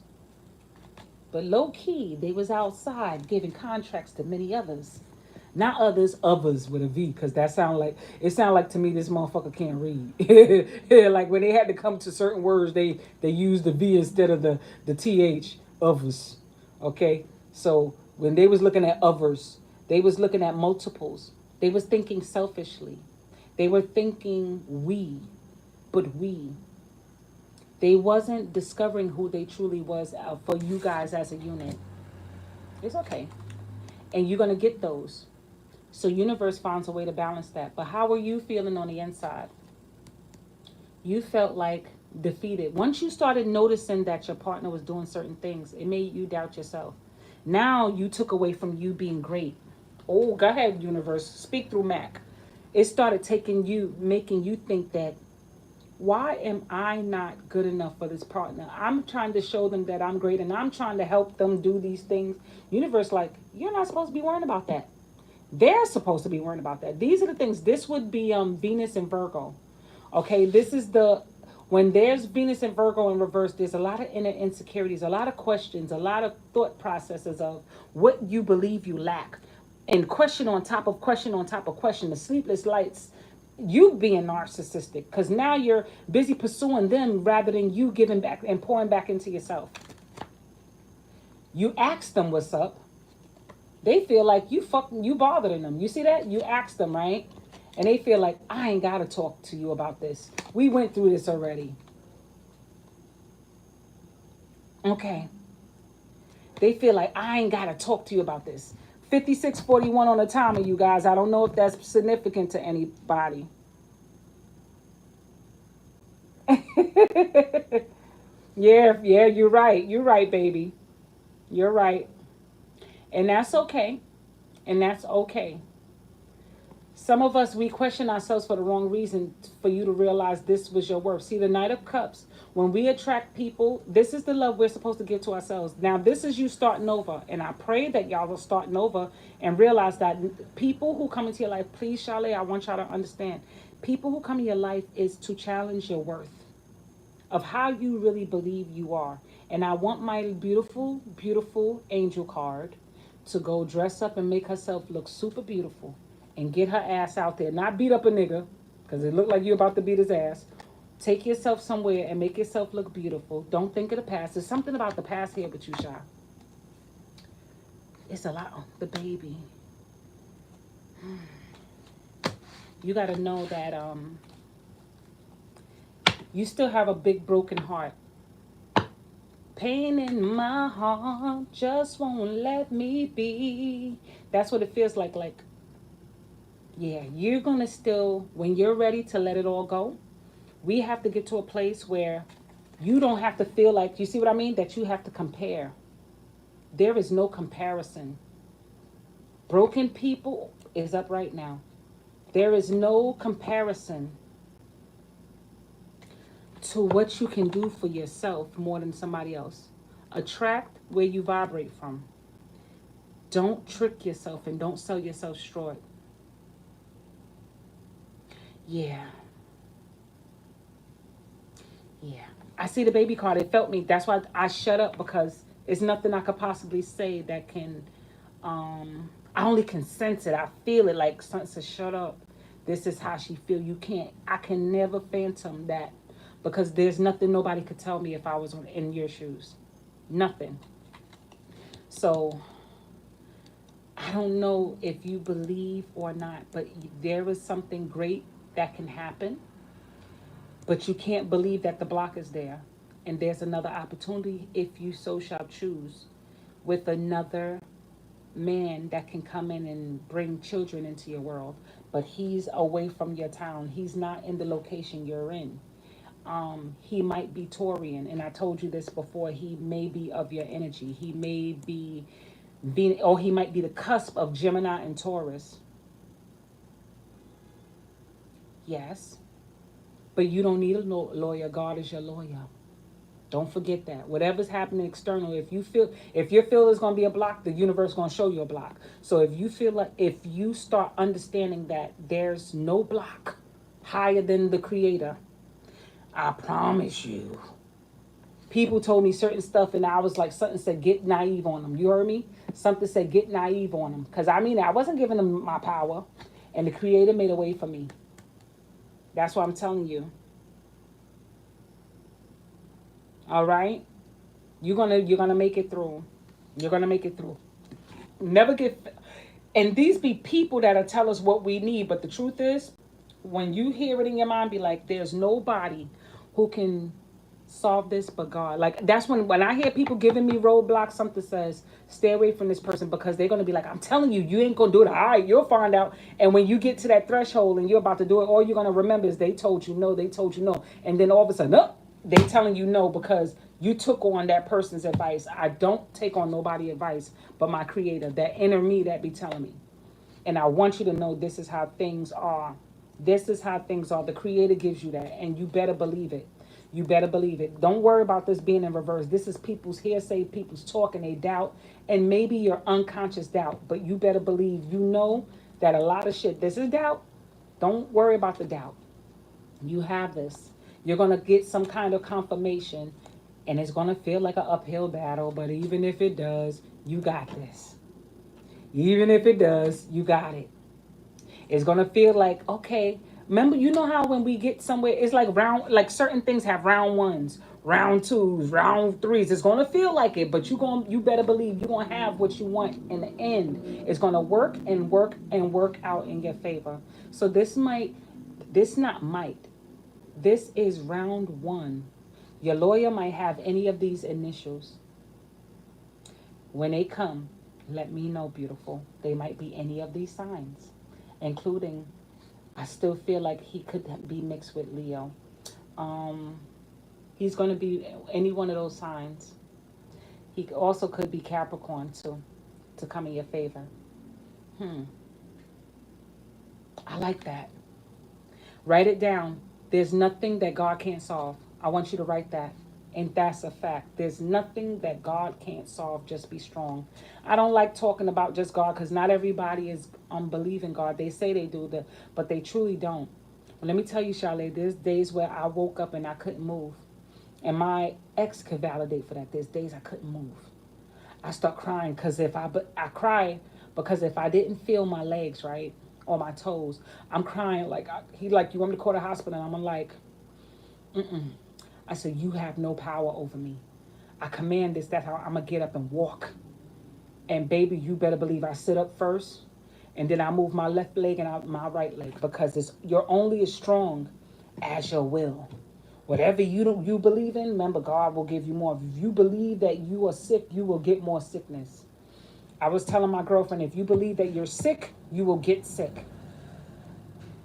S1: But low key, they was outside giving contracts to many others. Not others, others with a V, because it sound like to me this motherfucker can't read. Like when they had to come to certain words, they used the V instead of the th, others. Okay, so when they was looking at others, they was looking at multiples. They was thinking selfishly. They were thinking we, but we. They wasn't discovering who they truly was for you guys as a unit. It's okay, and you're gonna get those. So universe finds a way to balance that. But how are you feeling on the inside? You felt like defeated. Once you started noticing that your partner was doing certain things, it made you doubt yourself. Now you took away from you being great. Oh, go ahead, universe. Speak through Mac. It started taking you, making you think that, why am I not good enough for this partner? I'm trying to show them that I'm great and I'm trying to help them do these things. Universe, like, you're not supposed to be worrying about that. They're supposed to be worrying about that. These are the things. This would be Venus and Virgo. Okay, this is the, when there's Venus and Virgo in reverse, there's a lot of inner insecurities, a lot of questions, a lot of thought processes of what you believe you lack. And question on top of question on top of question, the sleepless nights, you being narcissistic, because now you're busy pursuing them rather than you giving back and pouring back into yourself. You ask them what's up. They feel like you bothering them. You see that? You ask them, right? And they feel like, I ain't got to talk to you about this. We went through this already. Okay. They feel like, I ain't got to talk to you about this. 5641 on the timer, you guys. I don't know if that's significant to anybody. Yeah, you're right. You're right, baby. You're right. And that's okay. And that's okay. Some of us, we question ourselves for the wrong reason, for you to realize this was your worth. See, the Knight of Cups, when we attract people, this is the love we're supposed to give to ourselves. Now, this is you starting over. And I pray that y'all will starting over and realize that people who come into your life, please, Charlotte, I want y'all to understand. People who come in your life is to challenge your worth of how you really believe you are. And I want my beautiful, beautiful angel card to go dress up and make herself look super beautiful and get her ass out there. Not beat up a nigga, because it looked like you're about to beat his ass. Take yourself somewhere and make yourself look beautiful. Don't think of the past. There's something about the past here with you, Sha. It's a lot. Oh, the baby. You got to know that you still have a big broken heart. Pain in my heart just won't let me be. That's what it feels like. Like, yeah, you're going to still, when you're ready to let it all go, we have to get to a place where you don't have to feel like, you see what I mean? That you have to compare. There is no comparison. Broken people is up right now. There is no comparison to what you can do for yourself more than somebody else. Attract where you vibrate from. Don't trick yourself and don't sell yourself short. Yeah. I see the baby card. It felt me. That's why I shut up, because it's nothing I could possibly say that can, I only can sense it. I feel it, like Sansa, shut up. This is how she feel. I can never phantom that, because there's nothing nobody could tell me if I was in your shoes. Nothing. So I don't know if you believe or not, but there is something great that can happen. But you can't believe that the block is there. And there's another opportunity, if you so shall choose, with another man that can come in and bring children into your world. But he's away from your town. He's not in the location you're in. He might be Taurian. And I told you this before. He may be of your energy. He may be Venus, or he might be the cusp of Gemini and Taurus. Yes. But you don't need a lawyer. God is your lawyer. Don't forget that. Whatever's happening external, if you feel there's going to be a block, the universe is going to show you a block. So if you feel like, if you start understanding that there's no block higher than the creator, I promise you, People told me certain stuff, and I was like, something said, get naive on them. You heard me? Something said, get naive on them. Because I mean, I wasn't giving them my power, and the Creator made a way for me. That's what I'm telling you. All right? You're gonna make it through. You're gonna make it through. Never get. And these be people that'll tell us what we need, but the truth is, when you hear it in your mind, be like, there's nobody who can solve this but God. Like, that's when I hear people giving me roadblocks, something says stay away from this person, because they're going to be like, I'm telling you, you ain't gonna do it. All right, you'll find out. And when you get to that threshold and you're about to do it, all you're going to remember is they told you no, they told you no. And then all of a sudden, no, they telling you no because you took on that person's advice. I don't take on nobody advice but my Creator, that inner me that be telling me. And I want you to know this is how things are. This is how things are. The Creator gives you that, and you better believe it. You better believe it. Don't worry about this being in reverse. This is people's hearsay, people's talk, and they doubt, and maybe your unconscious doubt. But you better believe, you know that a lot of shit, this is doubt. Don't worry about the doubt. You have this. You're going to get some kind of confirmation, and it's going to feel like an uphill battle. But even if it does, you got this. Even if it does, you got it. It's going to feel like, okay, remember, you know how when we get somewhere, it's like round, like certain things have round ones, round twos, round threes. It's going to feel like it, but you better believe you're going to have what you want in the end. It's going to work and work and work out in your favor. So this is round one. Your lawyer might have any of these initials. When they come, let me know, beautiful. They might be any of these signs, including, I still feel like he could be mixed with Leo. He's going to be any one of those signs. He also could be Capricorn too, to come in your favor. I like that. Write it down. There's nothing that God can't solve. I want you to write that. And that's a fact. There's nothing that God can't solve. Just be strong. I don't like talking about just God, because not everybody is believing God. They say they do, but they truly don't. Well, let me tell you, Charlotte, there's days where I woke up and I couldn't move. And my ex could validate for that. There's days I couldn't move. I start crying because I cry because if I didn't feel my legs, right, or my toes, I'm crying like, you want me to call the hospital? And I'm like, I said, you have no power over me. I command this. That's how I'm going to get up and walk. And baby, you better believe I sit up first. And then I move my left leg and my right leg. Because you're only as strong as your will. Whatever you believe in, remember, God will give you more. If you believe that you are sick, you will get more sickness. I was telling my girlfriend, if you believe that you're sick, you will get sick.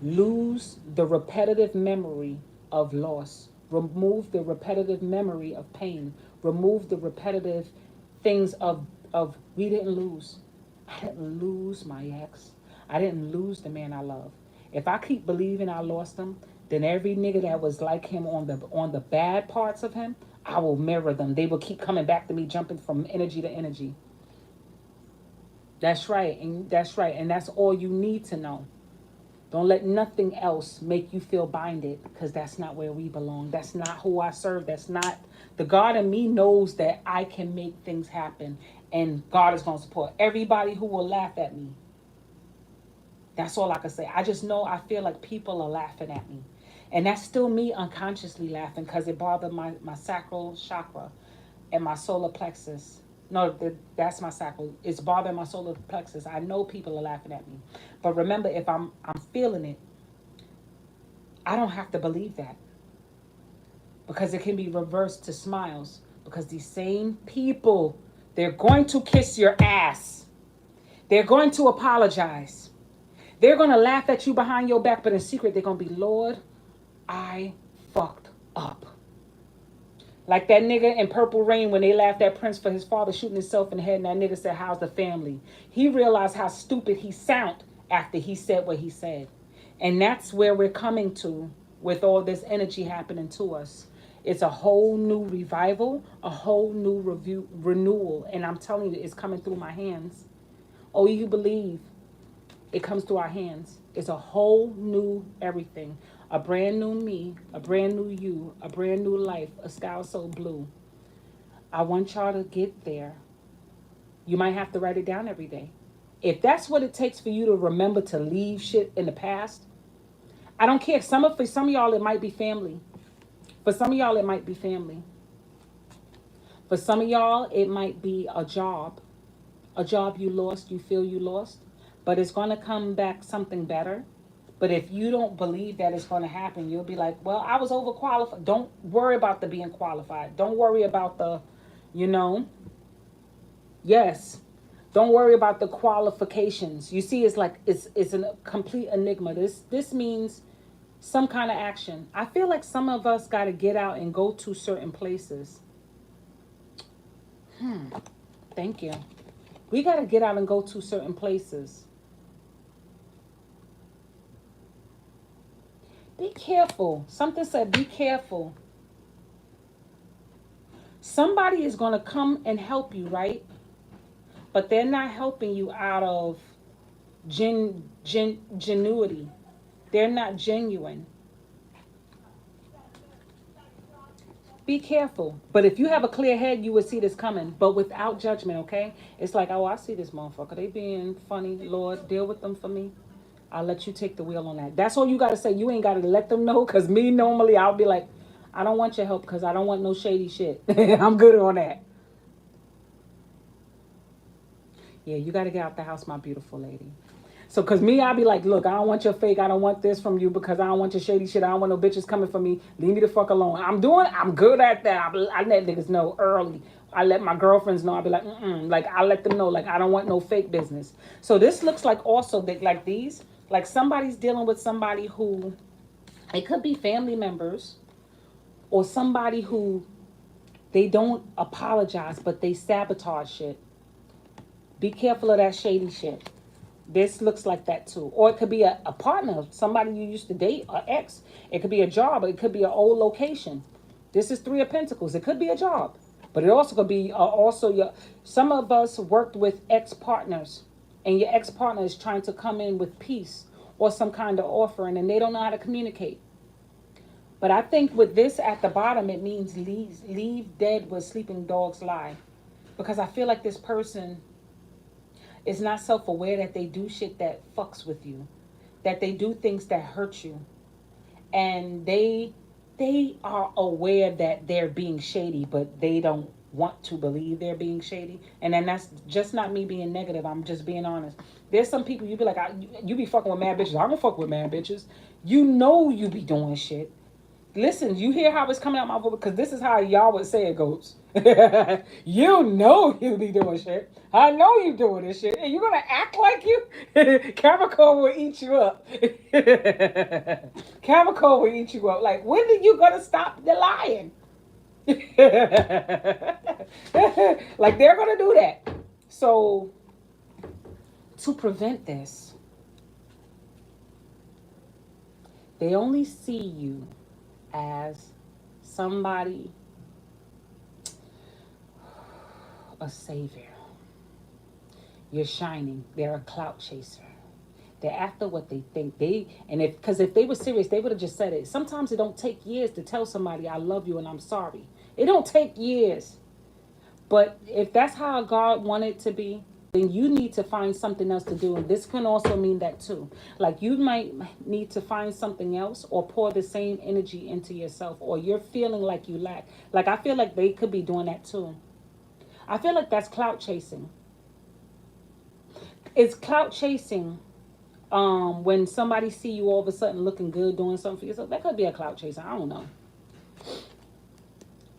S1: Lose the repetitive memory of loss. Remove the repetitive memory of pain. Remove the repetitive things of we didn't lose. I didn't lose my ex. I didn't lose the man I love. If I keep believing I lost him, then every nigga that was like him on the bad parts of him, I will mirror them. They will keep coming back to me, jumping from energy to energy. That's right, and that's all you need to know. Don't let nothing else make you feel binded, because that's not where we belong. That's not who I serve. That's not the God in me knows that I can make things happen, and God is going to support everybody who will laugh at me. That's all I can say. I just know I feel like people are laughing at me, and that's still me unconsciously laughing because it bothered my sacral chakra and my solar plexus. No, that's my sacral. It's bothering my solar plexus. I know people are laughing at me. But remember, if I'm feeling it, I don't have to believe that. Because it can be reversed to smiles. Because these same people, they're going to kiss your ass. They're going to apologize. They're going to laugh at you behind your back, but in secret, they're going to be, Lord, I fucked up. Like that nigga in Purple Rain when they laughed at Prince for his father shooting himself in the head, and that nigga said, how's the family? He realized how stupid he sounded after he said what he said. And that's where we're coming to with all this energy happening to us. It's a whole new revival, a whole new renewal. And I'm telling you, it's coming through my hands. Oh, you believe it comes through our hands. It's a whole new everything. A brand new me, a brand new you, a brand new life, a sky so blue. I want y'all to get there. You might have to write it down every day. If that's what it takes for you to remember to leave shit in the past, I don't care. For some of y'all, it might be family. For some of y'all, it might be family. For some of y'all, it might be a job. A job you lost, you feel you lost. But it's going to come back something better. But if you don't believe that it's going to happen, you'll be like, well, I was overqualified. Don't worry about the being qualified. Don't worry about the, you know, yes. Don't worry about the qualifications. You see, it's like it's a complete enigma. This means some kind of action. I feel like some of us got to get out and go to certain places. Thank you. We got to get out and go to certain places. Be careful. Something said, be careful. Somebody is going to come and help you, right? But they're not helping you out of genuity. They're not genuine. Be careful. But if you have a clear head, you will see this coming. But without judgment, okay? It's like, oh, I see this motherfucker. They being funny. Lord, deal with them for me. I'll let you take the wheel on that. That's all you got to say. You ain't got to let them know. Because me, normally, I'll be like, I don't want your help because I don't want no shady shit. I'm good on that. Yeah, you got to get out the house, my beautiful lady. So, because me, I'll be like, look, I don't want your fake. I don't want this from you because I don't want your shady shit. I don't want no bitches coming for me. Leave me the fuck alone. I'm good at that. I let niggas know early. I let my girlfriends know. I'll be like, like, I let them know, like, I don't want no fake business. So this looks like also that, like these, like somebody's dealing with somebody who, it could be family members or somebody who they don't apologize, but they sabotage shit. Be careful of that shady shit. This looks like that too. Or it could be a partner, somebody you used to date, or ex. It could be a job, or it could be an old location. This is Three of Pentacles. It could be a job. But it also could be some of us worked with ex-partners. And your ex-partner is trying to come in with peace or some kind of offering, and they don't know how to communicate. But I think with this at the bottom, it means leave dead where sleeping dogs lie. Because I feel like this person is not self-aware that they do shit that fucks with you, that they do things that hurt you, and they are aware that they're being shady, but they don't want to believe they're being shady. And then that's just not me being negative. I'm just being honest. There's some people you be like, you be fucking with mad bitches. I don't fuck with mad bitches. You know you be doing shit. Listen, you hear how it's coming out my voice, because this is how y'all would say it goes. You know you be doing shit. I know you doing this shit. And you're going to act like you? Capricorn will eat you up. Capricorn will eat you up. Like, when are you going to stop the lying? Like, they're going to do that. So, to prevent this, they only see you as somebody, a savior. You're shining. They're a clout chaser. They're after what they think. Because if they were serious, they would have just said it. Sometimes it don't take years to tell somebody I love you and I'm sorry. It don't take years. But if that's how God wanted it to be, then you need to find something else to do. And this can also mean that too. Like, you might need to find something else or pour the same energy into yourself, or you're feeling like you lack. Like, I feel like they could be doing that too. I feel like that's clout chasing. It's clout chasing when somebody see you all of a sudden looking good, doing something for yourself. That could be a clout chaser. I don't know.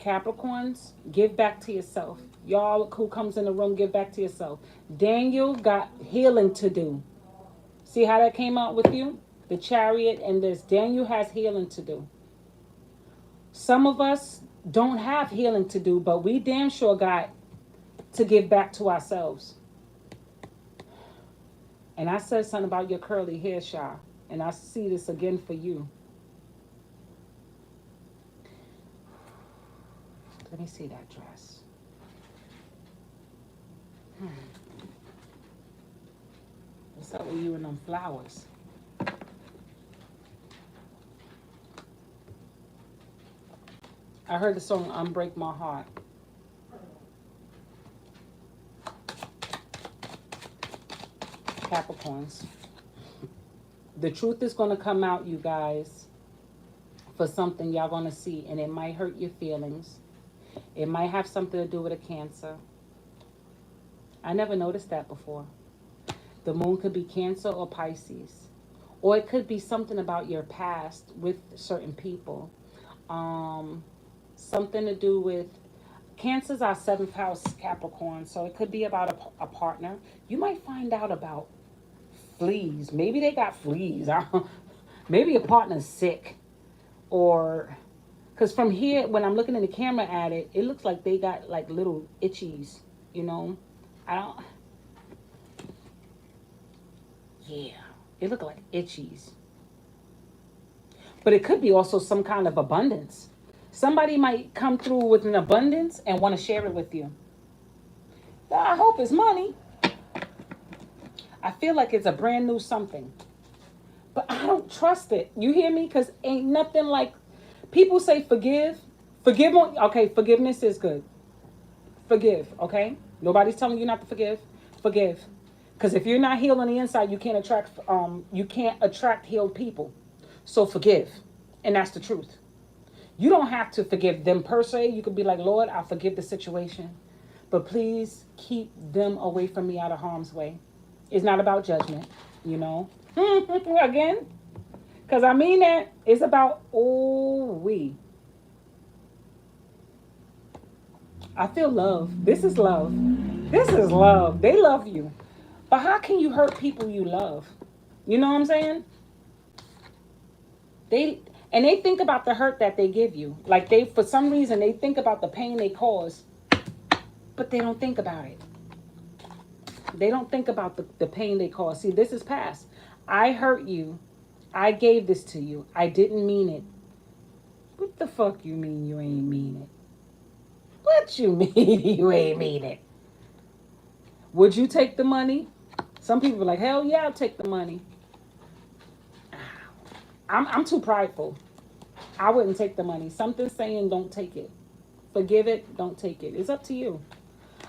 S1: Capricorns, give back to yourself. Y'all who comes in the room, give back to yourself. Daniel got healing to do. See how that came out with you? The Chariot and this. Daniel has healing to do. Some of us don't have healing to do, but we damn sure got to give back to ourselves. And I said something about your curly hair, Sha. And I see this again for you. Let me see that dress. What's up with you and them flowers? I heard the song Unbreak My Heart. Capricorns. The truth is going to come out, you guys, for something y'all going to see, and it might hurt your feelings. It might have something to do with a Cancer. I never noticed that before. The moon could be Cancer or Pisces. Or it could be something about your past with certain people. Something to do with Cancer's our seventh house Capricorn, so it could be about a partner. You might find out about fleas. Maybe they got fleas. Maybe a partner's sick, or because from here, when I'm looking in the camera at it, it looks like they got like little itchies. You know, I don't. Yeah, it looked like itchies. But it could be also some kind of abundance. Somebody might come through with an abundance and want to share it with you. I hope it's money. I feel like it's a brand new something. But I don't trust it. You hear me? Because ain't nothing like, people say forgive. Okay, forgiveness is good. Forgive, okay? Nobody's telling you not to forgive. Forgive. Because if you're not healed on the inside, you can't attract healed people. So forgive. And that's the truth. You don't have to forgive them per se. You could be like, Lord, I forgive the situation, but please keep them away from me, out of harm's way. It's not about judgment, you know. Again, because I mean that. It's about, I feel love. This is love. This is love. They love you. But how can you hurt people you love? You know what I'm saying? And they think about the hurt that they give you. Like for some reason, they think about the pain they cause, but they don't think about it. They don't think about the pain they cause. See, this is past. I hurt you. I gave this to you. I didn't mean it. What the fuck you mean you ain't mean it? What you mean you ain't mean it? Would you take the money? Some people are like, hell yeah, I'll take the money. I'm too prideful. I wouldn't take the money. Something's saying don't take it. Forgive it, don't take it. It's up to you.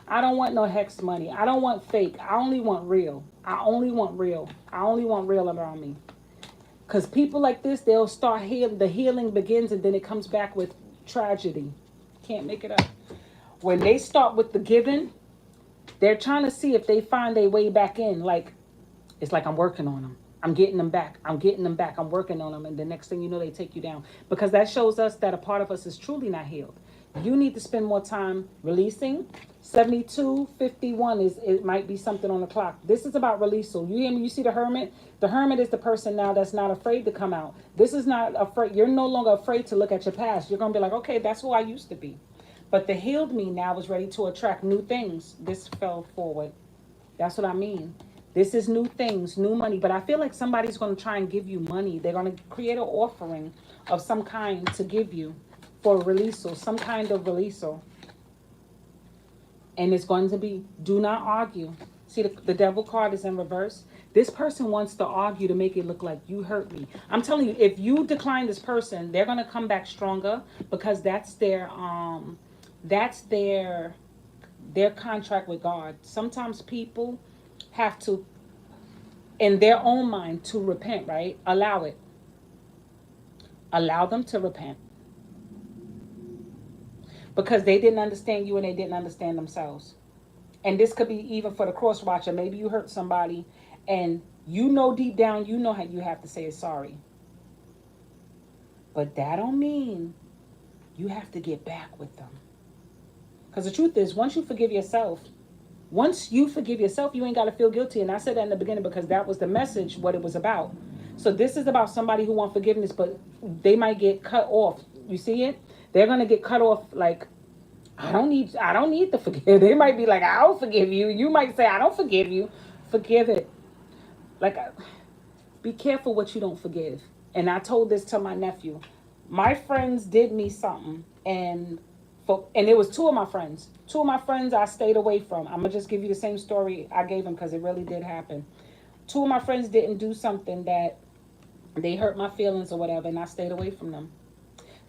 S1: I don't want no hex money. I don't want fake. I only want real. I only want real. I only want real around me. Because people like this, they'll start healing. The healing begins and then it comes back with tragedy. Can't make it up. When they start with the giving, they're trying to see if they find their way back in. Like, it's like I'm working on them. I'm getting them back. I'm getting them back. I'm working on them. And the next thing you know, they take you down. Because that shows us that a part of us is truly not healed. You need to spend more time releasing. 72:51 it might be something on the clock. This is about releasal. You hear me? You see the hermit? The hermit is the person now that's not afraid to come out. This is not afraid. You're no longer afraid to look at your past. You're going to be like, okay, that's who I used to be. But the healed me now is ready to attract new things. This fell forward. That's what I mean. This is new things, new money. But I feel like somebody's going to try and give you money. They're going to create an offering of some kind to give you for releasal, some kind of releasal. And it's going to be, do not argue. See, the devil card is in reverse. This person wants to argue to make it look like you hurt me. I'm telling you, if you decline this person, they're going to come back stronger because that's their contract with God. Sometimes people have to, in their own mind, to repent, right? Allow it. Allow them to repent. Because they didn't understand you and they didn't understand themselves. And this could be even for the cross watcher. Maybe you hurt somebody and you know deep down, you know how you have to say sorry. But that don't mean you have to get back with them. Because the truth is, once you forgive yourself, you ain't got to feel guilty. And I said that in the beginning because that was the message, what it was about. So this is about somebody who wants forgiveness, but they might get cut off. You see it? They're going to get cut off like, I don't need to forgive. They might be like, I'll forgive you. You might say, I don't forgive you. Forgive it. Like, be careful what you don't forgive. And I told this to my nephew. My friends did me something, and it was two of my friends. Two of my friends I stayed away from. I'm going to just give you the same story I gave them because it really did happen. Two of my friends didn't do something that they hurt my feelings or whatever, and I stayed away from them.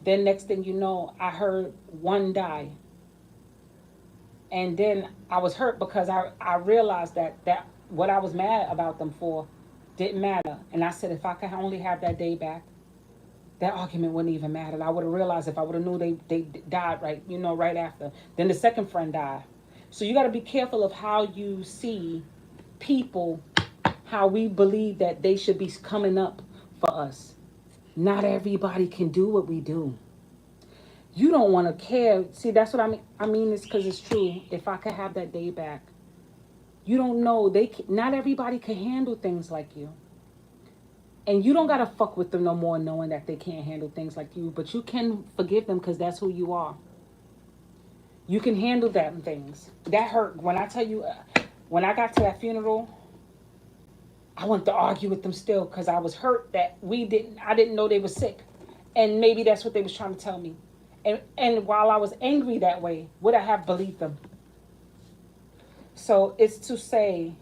S1: Then next thing you know, I heard one die. And then I was hurt because I realized that what I was mad about them for didn't matter. And I said, if I could only have that day back, that argument wouldn't even matter. I would have realized if I would have knew they died right, right after. Then the second friend died. So you got to be careful of how you see people, how we believe that they should be coming up for us. Not everybody can do what we do. You don't want to care. See, that's what I mean. I mean this because it's true. If I could have that day back, you don't know. Not everybody can handle things like you. And you don't got to fuck with them no more knowing that they can't handle things like you. But you can forgive them because that's who you are. You can handle that things. That hurt. When I tell you, when I got to that funeral, I wanted to argue with them still because I was hurt that I didn't know they were sick. And maybe that's what they was trying to tell me. And while I was angry that way, would I have believed them? So it's to say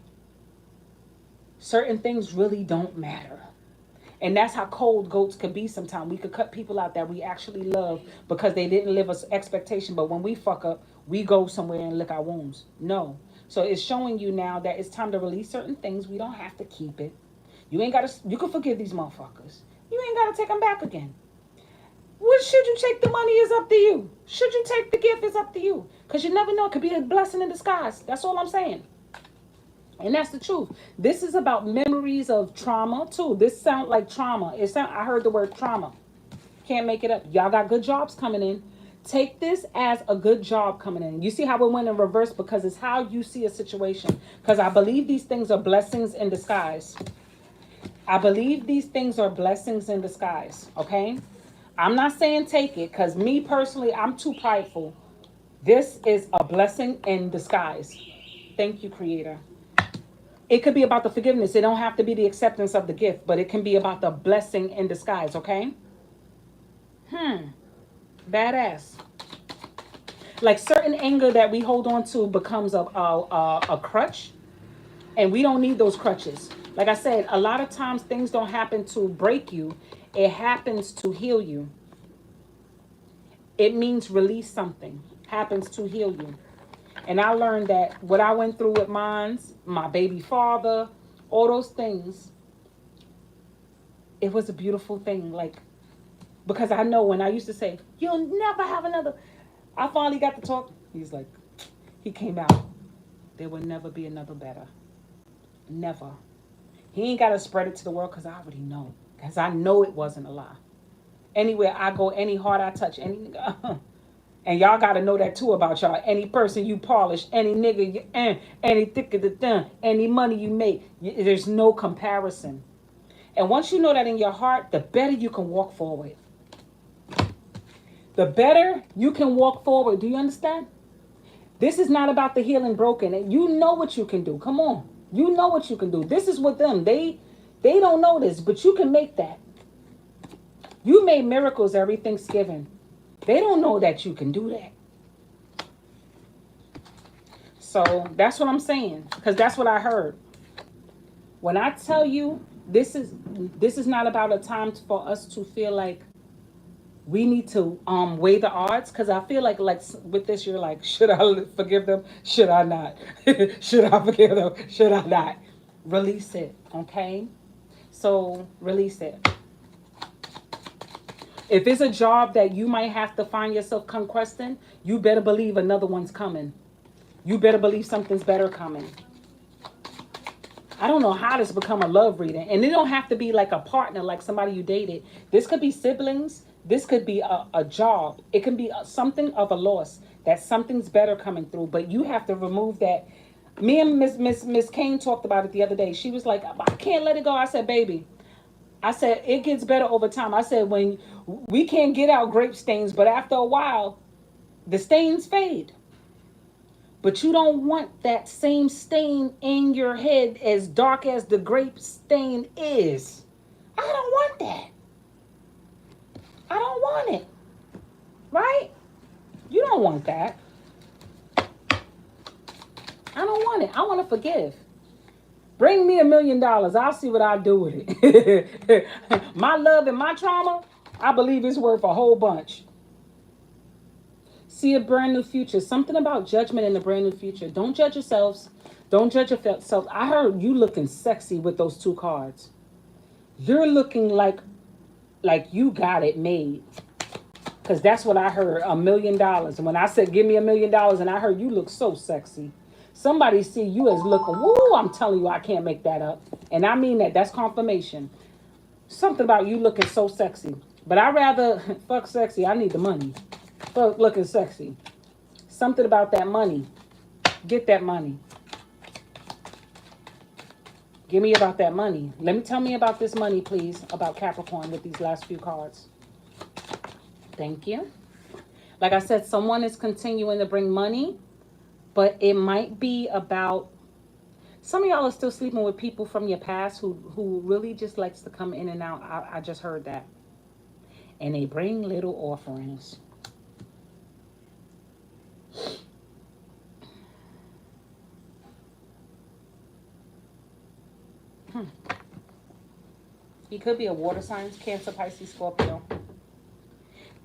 S1: certain things really don't matter. And that's how cold goats could be sometimes. We could cut people out that we actually love because they didn't live us expectation. But when we fuck up, we go somewhere and lick our wounds. No. So it's showing you now that it's time to release certain things. We don't have to keep it. You can forgive these motherfuckers. You ain't got to take them back again. What should you take the money is up to you. Should you take the gift is up to you. Because you never know. It could be a blessing in disguise. That's all I'm saying. And that's the truth. This is about memories of trauma too. This sounds like trauma. I heard the word trauma. Can't make it up. Y'all got good jobs coming in. Take this as a good job coming in. You see how it went in reverse because it's how you see a situation. Because I believe these things are blessings in disguise. I believe these things are blessings in disguise. Okay? I'm not saying take it because me personally, I'm too prideful. This is a blessing in disguise. Thank you, Creator. It could be about the forgiveness. It don't have to be the acceptance of the gift, but it can be about the blessing in disguise, okay? Badass. Like certain anger that we hold on to becomes a crutch, and we don't need those crutches. Like I said, a lot of times things don't happen to break you. It happens to heal you. It means release something. Happens to heal you. And I learned that what I went through with my baby father, all those things, it was a beautiful thing. Like, because I know when I used to say, you'll never have another. I finally got to talk. He came out. There will never be another better. Never. He ain't got to spread it to the world because I already know. Because I know it wasn't a lie. Anywhere I go, any heart I touch, any nigga. And y'all got to know that too about y'all. Any person you polish, any nigga, any thicker the thing, any money you make, there's no comparison. And once you know that in your heart, the better you can walk forward. The better you can walk forward. Do you understand? This is not about the healing broken. And you know what you can do. Come on. You know what you can do. This is with them. They don't know this, but you can make that. You made miracles every Thanksgiving. They don't know that you can do that. So that's what I'm saying. Because that's what I heard. When I tell you this is not about a time for us to feel like we need to weigh the odds. Because I feel like with this, you're like, should I forgive them? Should I not? Should I forgive them? Should I not? Release it. Okay? So release it. If it's a job that you might have to find yourself conquesting, you better believe another one's coming. You better believe something's better coming. I don't know how this become a love reading. And it don't have to be like a partner, like somebody you dated. This could be siblings. This could be a job. It can be something of a loss. That something's better coming through. But you have to remove that. Me and Miss Kane talked about it the other day. She was like, I can't let it go. I said, baby. I said, it gets better over time. I said, when we can't get out grape stains, but after a while, the stains fade. But you don't want that same stain in your head as dark as the grape stain is. I don't want that. I don't want it. Right? You don't want that. I don't want it. I want to forgive. Bring me $1 million. I'll see what I'll do with it. My love and my trauma, I believe it's worth a whole bunch. See a brand new future. Something about judgment in a brand new future. Don't judge yourselves. Don't judge yourself. I heard you looking sexy with those two cards. You're looking like you got it made. Because that's what I heard, $1 million. And when I said, give me $1 million, and I heard you look so sexy. Somebody see you as looking, woo, I'm telling you, I can't make that up. And I mean that. That's confirmation. Something about you looking so sexy. But I rather, fuck sexy, I need the money. Fuck looking sexy. Something about that money. Get that money. Give me about that money. Tell me about this money, please, about Capricorn with these last few cards. Thank you. Like I said, someone is continuing to bring money, but it might be about, some of y'all are still sleeping with people from your past who really just likes to come in and out. I just heard that. And they bring little offerings. He could be a water sign, Cancer, Pisces, Scorpio.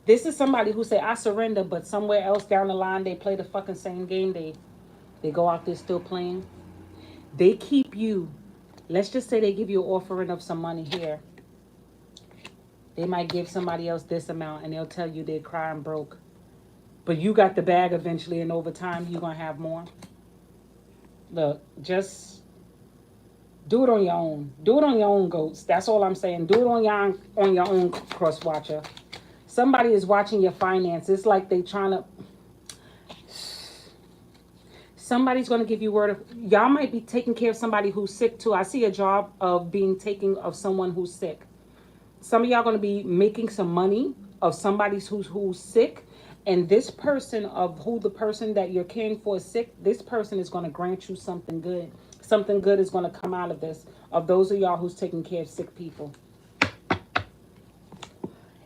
S1: This is somebody who say, I surrender, but somewhere else down the line, they play the fucking same game. They go out there still playing. They keep you. Let's just say they give you an offering of some money here. They might give somebody else this amount, and they'll tell you they're crying broke. But you got the bag eventually, and over time, you're going to have more. Look, just do it on your own. Do it on your own, goats. That's all I'm saying. Do it on your own, cross watcher. Somebody is watching your finances. It's like they trying to... Somebody's going to give you word of... Y'all might be taking care of somebody who's sick, too. I see a job of being taking of someone who's sick. Some of y'all going to be making some money of somebody who's sick. And this person of who the person that you're caring for is sick, this person is going to grant you something good. Something good is going to come out of this. Of those of y'all who's taking care of sick people.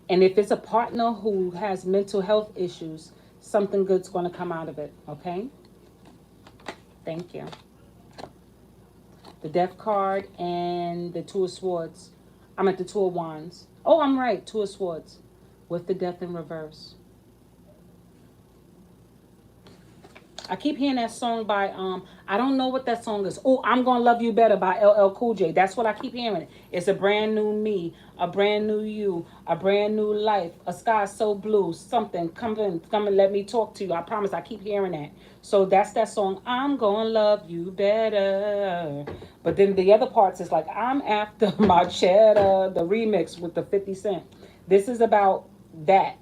S1: And if it's a partner who has mental health issues, something good's going to come out of it. Okay? Thank you. The Death card and the Two of Swords. I'm at the Two of Wands. Oh, I'm right. Two of Swords. With the Death in reverse. I keep hearing that song by, I don't know what that song is. Oh, I'm Gonna Love You Better by LL Cool J. That's what I keep hearing. It's a brand new me, a brand new you, a brand new life, a sky so blue, something. Come and let me talk to you. I promise, I keep hearing that. So that's that song, I'm Gonna Love You Better. But then the other parts is like, I'm after my cheddar, the remix with the 50 Cent. This is about that.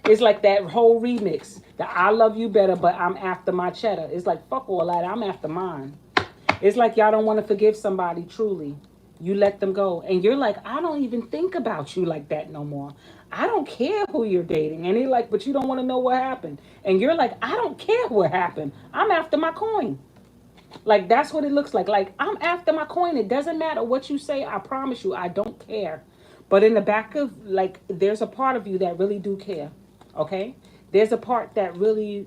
S1: It's like that whole remix. The I love you better, but I'm after my cheddar. It's like, fuck all that. I'm after mine. It's like y'all don't want to forgive somebody truly. You let them go. And you're like, I don't even think about you like that no more. I don't care who you're dating. And they're like, but you don't want to know what happened. And you're like, I don't care what happened. I'm after my coin. Like, that's what it looks like. Like, I'm after my coin. It doesn't matter what you say. I promise you, I don't care. But in the back of, like, there's a part of you that really do care. Okay? There's a part that really,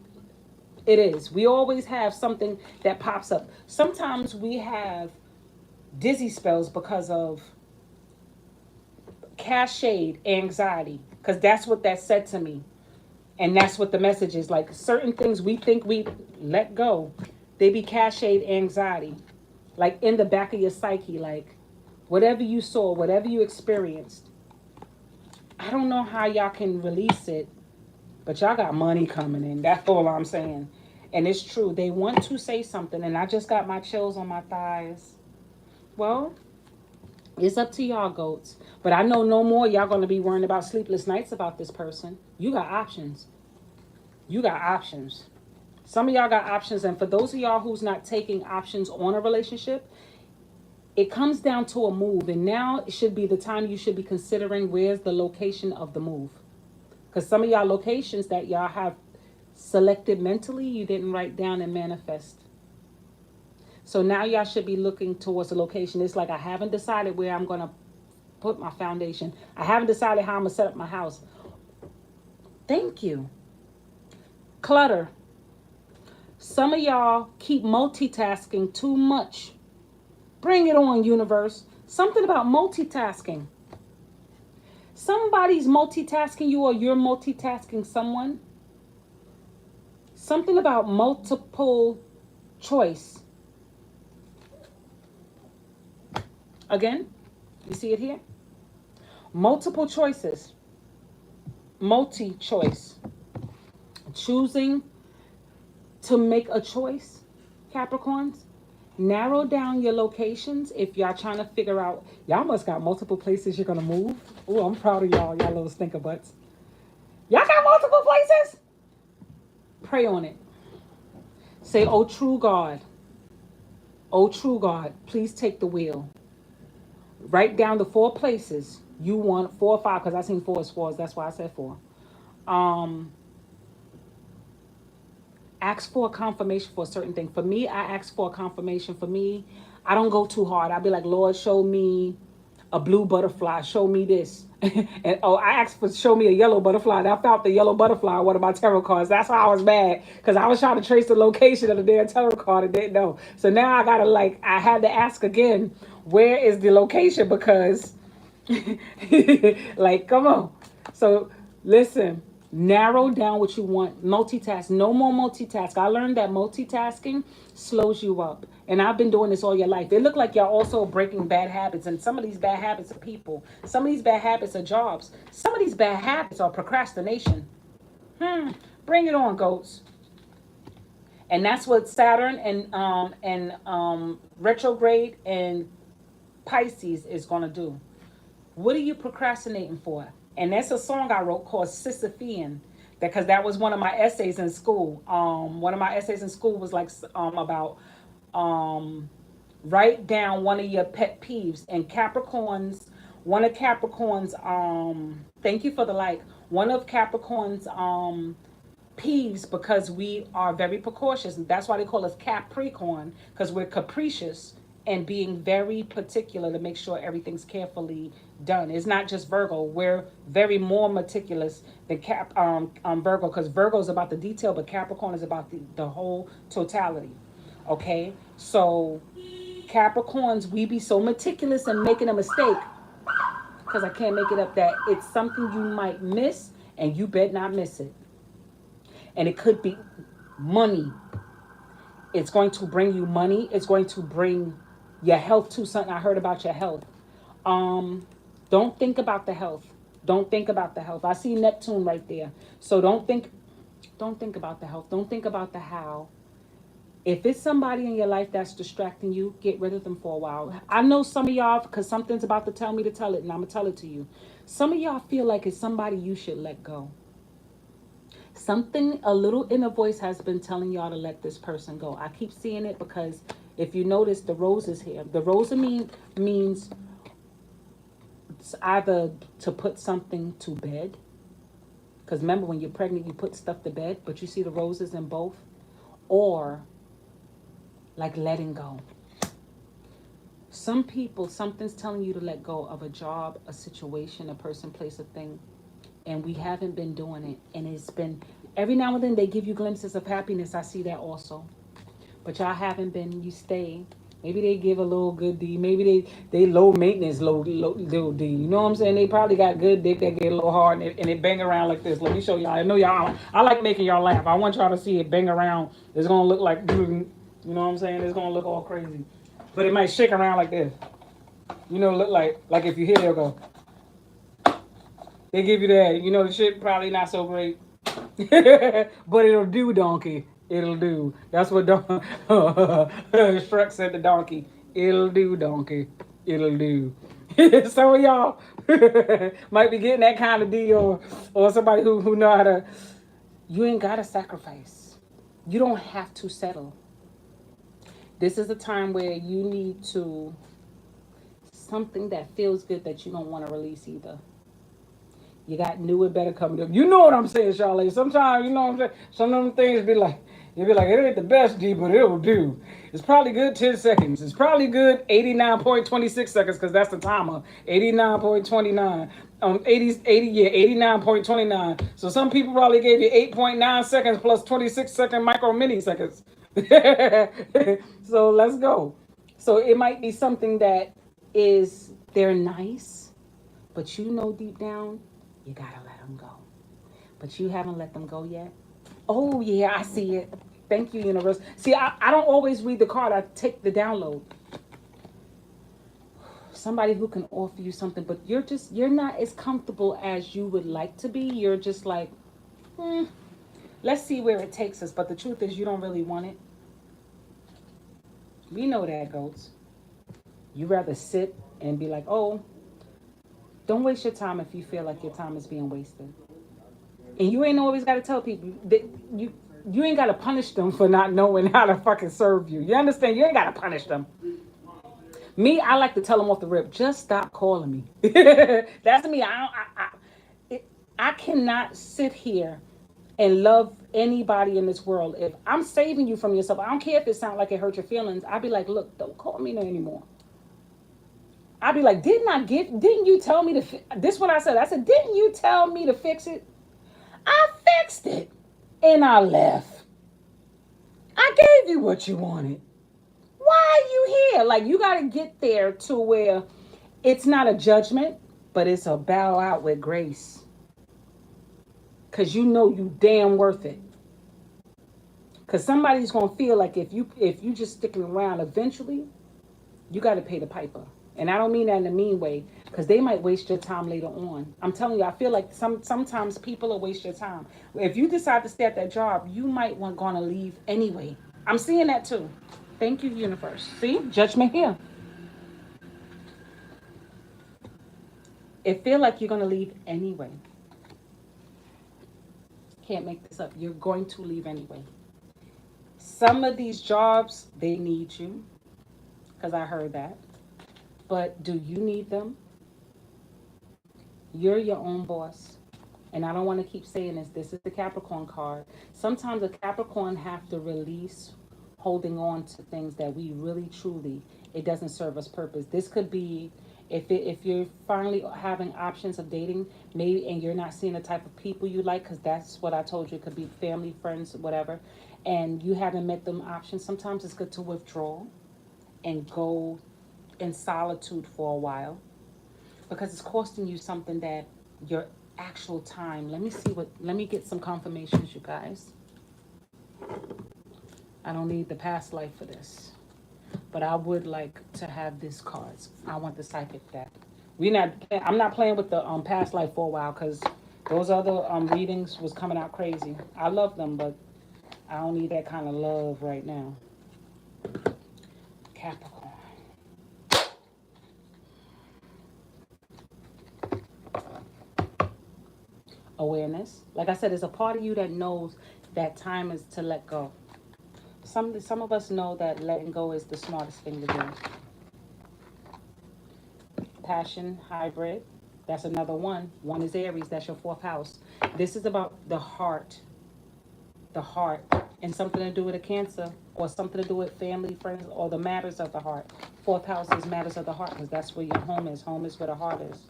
S1: it is. We always have something that pops up. Sometimes we have dizzy spells because of cached anxiety. Because that's what that said to me. And that's what the message is. Like, certain things we think we let go, they be cached anxiety. Like, in the back of your psyche. Like, whatever you saw, whatever you experienced. I don't know how y'all can release it. But y'all got money coming in. That's all I'm saying. And it's true. They want to say something. And I just got my chills on my thighs. Well, it's up to y'all, goats. But I know no more y'all going to be worrying about sleepless nights about this person. You got options. You got options. Some of y'all got options. And for those of y'all who's not taking options on a relationship, it comes down to a move. And now it should be the time you should be considering where's the location of the move. Because some of y'all locations that y'all have selected mentally, you didn't write down and manifest. So now y'all should be looking towards a location. It's like I haven't decided where I'm going to put my foundation. I haven't decided how I'm going to set up my house. Thank you. Clutter. Some of y'all keep multitasking too much. Bring it on, universe. Something about multitasking. Somebody's multitasking you or you're multitasking someone. Something about multiple choice. Again, you see it here? Multiple choices. Multi-choice. Choosing to make a choice, Capricorns. Narrow down your locations if y'all trying to figure out. Y'all must got multiple places you're going to move. Oh, I'm proud of y'all little stinker butts. Y'all got multiple places? Pray on it. Say, oh, true God. Oh, true God, please take the wheel. Write down the 4 places you want, 4 or 5, because I seen 4 as 4s. That's why I said 4. Ask for a confirmation for a certain thing. For me, I ask for a confirmation. For me, I don't go too hard. I'll be like, Lord, show me a blue butterfly. Show me this. And I asked for show me a yellow butterfly. And I found the yellow butterfly on one of my tarot cards. That's why I was mad, because I was trying to trace the location of the damn tarot card and didn't know. So now I gotta I had to ask again, where is the location? Because come on. So listen. Narrow down what you want. Multitask. No more multitask. I learned that multitasking slows you up. And I've been doing this all your life. It look like you're also breaking bad habits. And some of these bad habits are people. Some of these bad habits are jobs. Some of these bad habits are procrastination. Bring it on, goats. And that's what Saturn and retrograde and Pisces is going to do. What are you procrastinating for? And that's a song I wrote called Sisyphean, because that was one of my essays in school. One of my essays in school was about write down one of your pet peeves. And Capricorns, one of Capricorn's thank you for the like. One of Capricorn's peeves, because we are very precautious. And that's why they call us Capricorn, because we're capricious and being very particular to make sure everything's carefully done. It's not just Virgo. We're very more meticulous than Virgo, because Virgo is about the detail, but Capricorn is about the whole totality. Okay? So Capricorns, we be so meticulous in making a mistake, because I can't make it up, that it's something you might miss, and you bet not miss it. And it could be money. It's going to bring you money. It's going to bring your health too. Something I heard about your health. Don't think about the health. Don't think about the health. I see Neptune right there. So don't think about the health. Don't think about the how. If it's somebody in your life that's distracting you, get rid of them for a while. I know some of y'all, because something's about to tell me to tell it, and I'm going to tell it to you. Some of y'all feel like it's somebody you should let go. Something, a little inner voice has been telling y'all to let this person go. I keep seeing it because if you notice, the rose is here. The rose means it's either to put something to bed. Because remember, when you're pregnant, you put stuff to bed. But you see the roses in both. Or like letting go. Some people, something's telling you to let go of a job, a situation, a person, place, a thing. And we haven't been doing it. And it's been, every now and then they give you glimpses of happiness. I see that also. But y'all haven't been, you stay. Maybe they give a little good D. Maybe they low maintenance, low D. You know what I'm saying? They probably got good dick that get a little hard and it bang around like this. Let me show y'all. I know y'all, I like making y'all laugh. I want y'all to see it bang around. It's going to look like, you know what I'm saying? It's going to look all crazy. But it might shake around like this. You know, look like if you hit it, it'll go. They give you that. You know, the shit probably not so great. But it'll do, donkey. It'll do. That's what Shrek said to donkey. It'll do, donkey. It'll do. Some of y'all might be getting that kind of deal, or somebody who know how to. You ain't got to sacrifice. You don't have to settle. This is a time where you need to, something that feels good that you don't want to release either. You got new and better coming up. You know what I'm saying, Charlotte. Sometimes, you know what I'm saying, some of them things be like, you'll be like, it ain't the best, G, but it'll do. It's probably good 10 seconds. It's probably good 89.26 seconds, because that's the timer. 89.29. 89.29. So some people probably gave you 8.9 seconds plus 26-second micro mini seconds. So let's go. So it might be something that is, they're nice, But you know deep down, you gotta let them go. But you haven't let them go yet. Oh, yeah, I see it. Thank you, universe. See, I don't always read the card. I take the download. Somebody who can offer you something, but you're not as comfortable as you would like to be. You're just like, hmm, let's see where it takes us. But the truth is, you don't really want it. We know that, goats. You rather sit and be like, oh, don't waste your time if you feel like your time is being wasted. And you ain't always got to tell people that you ain't got to punish them for not knowing how to fucking serve you. You understand? You ain't got to punish them. Me, I like to tell them off the rip, just stop calling me. That's me. I cannot sit here and love anybody in this world. If I'm saving you from yourself, I don't care if it sounds like it hurt your feelings. I'd be like, look, don't call me no anymore. I'd be like, didn't you tell me to, this is what I said. I said, didn't you tell me to fix it? I fixed it. And I left. I gave you what you wanted. Why are you here? Like, you got to get there to where it's not a judgment, but it's a bow out with grace. Because you know you damn worth it. Because somebody's going to feel like if you just sticking around, eventually you got to pay the piper. And I don't mean that in a mean way, because they might waste your time later on. I'm telling you, I feel like sometimes people will waste your time. If you decide to stay at that job, you might want to leave anyway. I'm seeing that too. Thank you, universe. See, judgment here. It feel like you're gonna leave anyway. Can't make this up. You're going to leave anyway. Some of these jobs, they need you, because I heard that. But do you need them? You're your own boss. And I don't want to keep saying this. This is the Capricorn card. Sometimes a Capricorn have to release holding on to things that we really truly, it doesn't serve us purpose. This could be if you're finally having options of dating, maybe, and you're not seeing the type of people you like, because that's what I told you. It could be family, friends, whatever. And you haven't met them options. Sometimes it's good to withdraw and go in solitude for a while, because it's costing you something that your actual time. Let me get some confirmations, you guys. I don't need the past life for this, but I would like to have this cards. I want the psychic deck. I'm not playing with the past life for a while, because those other readings was coming out crazy. I love them, but I don't need that kind of love right now. Capricorn. Awareness. Like I said, there's a part of you that knows that time is to let go. Some of us know that letting go is the smartest thing to do. Passion, hybrid. That's another one. One is Aries. That's your fourth house. This is about the heart. The heart. And something to do with a Cancer, or something to do with family, friends, or the matters of the heart. Fourth house is matters of the heart, because that's where your home is. Home is where the heart is.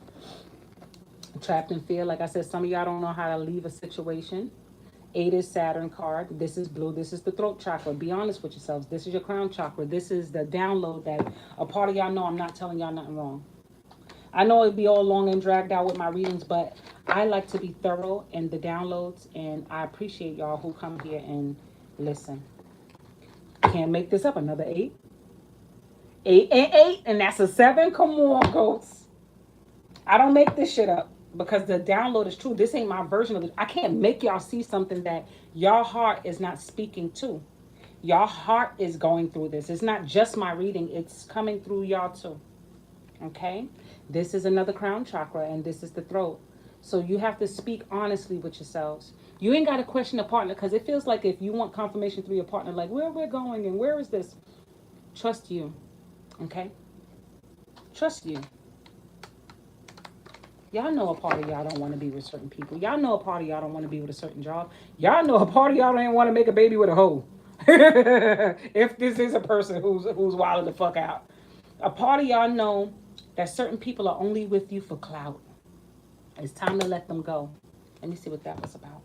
S1: Trapped in fear. Like I said, some of y'all don't know how to leave a situation. 8 is Saturn card. This is blue. This is the throat chakra. Be honest with yourselves. This is your crown chakra. This is the download that a part of y'all know I'm not telling y'all nothing wrong. I know it'd be all long and dragged out with my readings, but I like to be thorough in the downloads, and I appreciate y'all who come here and listen. Can't make this up. Another 8. 8 and 8, and that's a 7. Come on, goats. I don't make this shit up, because the download is true. This ain't my version of it. I can't make y'all see something that your heart is not speaking to. Your heart is going through this. It's not just my reading. It's coming through y'all too. Okay? This is another crown chakra, and this is the throat. So you have to speak honestly with yourselves. You ain't got to question a partner, because it feels like if you want confirmation through your partner, like where we're going and where is this, trust you. Okay? Trust you. Y'all know a part of y'all don't want to be with certain people. Y'all know a part of y'all don't want to be with a certain job. Y'all know a part of y'all don't want to make a baby with a hoe. If this is a person who's wilding the fuck out. A part of y'all know that certain people are only with you for clout. It's time to let them go. Let me see what that was about.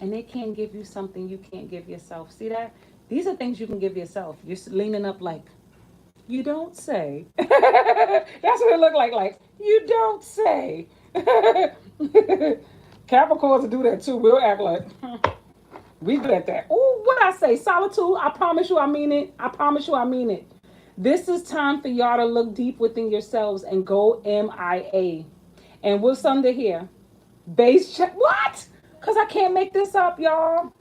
S1: And they can't give you something you can't give yourself. See that? These are things you can give yourself. You're leaning up like, You don't say. That's what it looked like. Like, you don't say. Capricorns will do that too. We'll act like we good at that. Oh, what I say? Solitude. I promise you I mean it. I promise you I mean it. This is time for y'all to look deep within yourselves and go MIA. And what's under here? Base check. What? Because I can't make this up, y'all.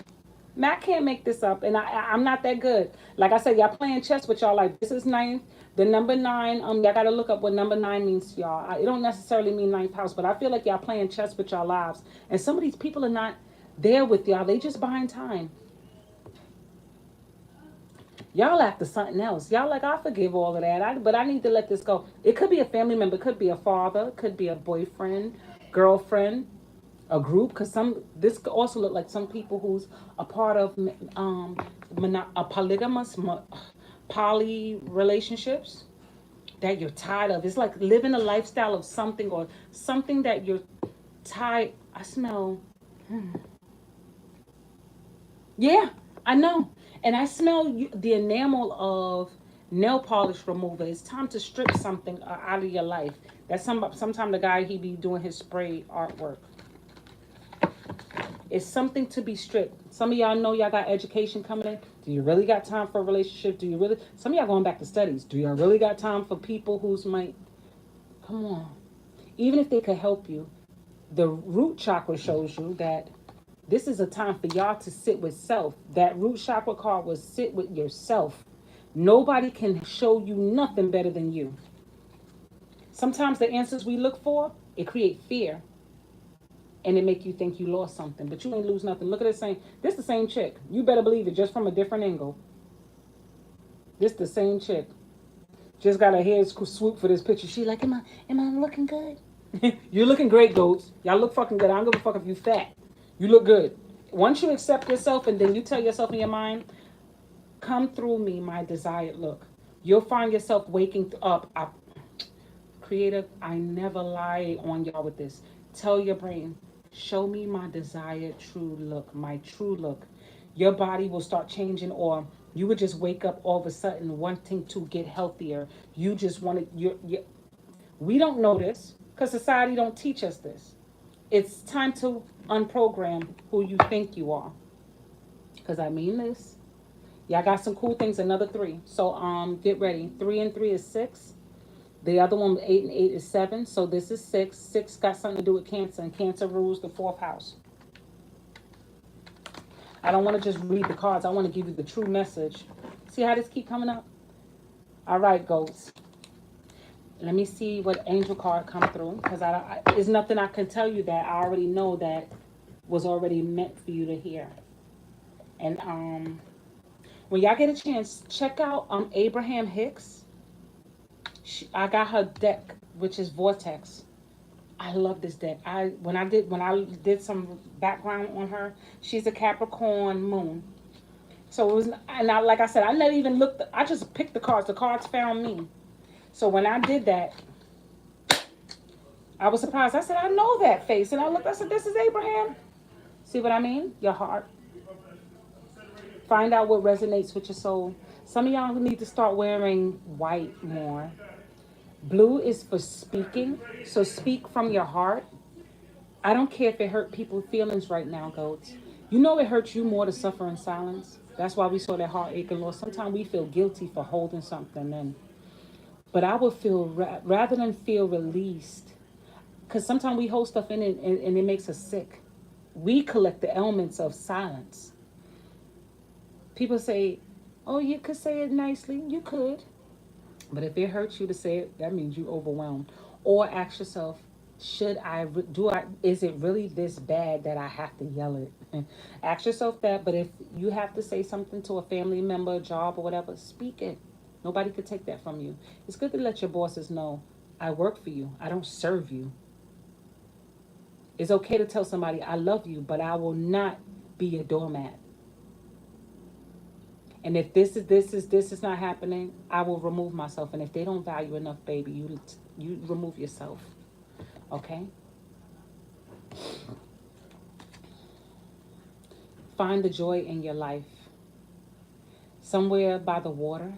S1: Matt can't make this up, and I'm not that good. Like I said, y'all playing chess with y'all. Like this is ninth, the number nine. Y'all gotta look up what number nine means to y'all. It don't necessarily mean ninth house, but I feel like y'all playing chess with y'all lives, and some of these people are not there with y'all. They just buying time. Y'all after something else. Y'all like I forgive all of that, but I need to let this go. It could be a family member, could be a father, could be a boyfriend, girlfriend, a group, because some this could also look like some people who's a part of a polygamous poly relationships that you're tired of. It's like living a lifestyle of something or something that you're tired. I smell. Yeah, I know, and I smell the enamel of nail polish remover. It's time to strip something out of your life. That's sometime the guy he be doing his spray artwork. It's something to be stripped. Some of y'all know y'all got education coming in. Do you really got time for a relationship? Do you really? Some of y'all going back to studies. Do y'all really got time for people who's might? Come on. Even if they could help you, the root chakra shows you that this is a time for y'all to sit with self. That root chakra card was sit with yourself. Nobody can show you nothing better than you. Sometimes the answers we look for, it create fear. And it make you think you lost something, but you ain't lose nothing. Look at it saying, this the same chick. You better believe it, just from a different angle. This the same chick. Just got her head swoop for this picture. She like, am I looking good? You're looking great, goats. Y'all look fucking good. I don't give a fuck if you fat. You look good. Once you accept yourself and then you tell yourself in your mind, come through me, my desired look. You'll find yourself waking up. Creative, I never lie on y'all with this. Tell your brain, show me my desired true look, my true look. Your body will start changing, or you would just wake up all of a sudden wanting to get healthier. You just want to, we don't know this because society don't teach us this. It's time to unprogram who you think you are. Because I mean this. Yeah, I got some cool things, another three. So get ready. 3 and 3 is 6. The other one, 8 and 8 is 7. So this is 6. 6 got something to do with Cancer, and Cancer rules the 4th house. I don't want to just read the cards. I want to give you the true message. See how this keep coming up? All right, goats. Let me see what angel card come through, because there's nothing I can tell you that I already know that was already meant for you to hear. And when y'all get a chance, check out Abraham Hicks. I got her deck, which is Vortex. I love this deck. When I did some background on her, she's a Capricorn moon. So it was, and like I said, I never even looked. I just picked the cards. The cards found me. So when I did that, I was surprised. I said, I know that face, and I looked. I said, this is Abraham. See what I mean? Your heart. Find out what resonates with your soul. Some of y'all need to start wearing white more. Blue is for speaking, so speak from your heart. I don't care if it hurt people's feelings right now, goats. You know it hurts you more to suffer in silence. That's why we saw that heartache and loss. Sometimes we feel guilty for holding something in. But I would feel, rather than feel released, because sometimes we hold stuff in and it makes us sick. We collect the elements of silence. People say, oh, you could say it nicely. You could. But if it hurts you to say it, that means you overwhelmed. Or ask yourself, is it really this bad that I have to yell it? Ask yourself that. But if you have to say something to a family member, job, or whatever, speak it. Nobody could take that from you. It's good to let your bosses know, I work for you. I don't serve you. It's okay to tell somebody, I love you, but I will not be a doormat. And if this is not happening, I will remove myself. And if they don't value enough, baby, you remove yourself. Okay? Find the joy in your life. Somewhere by the water,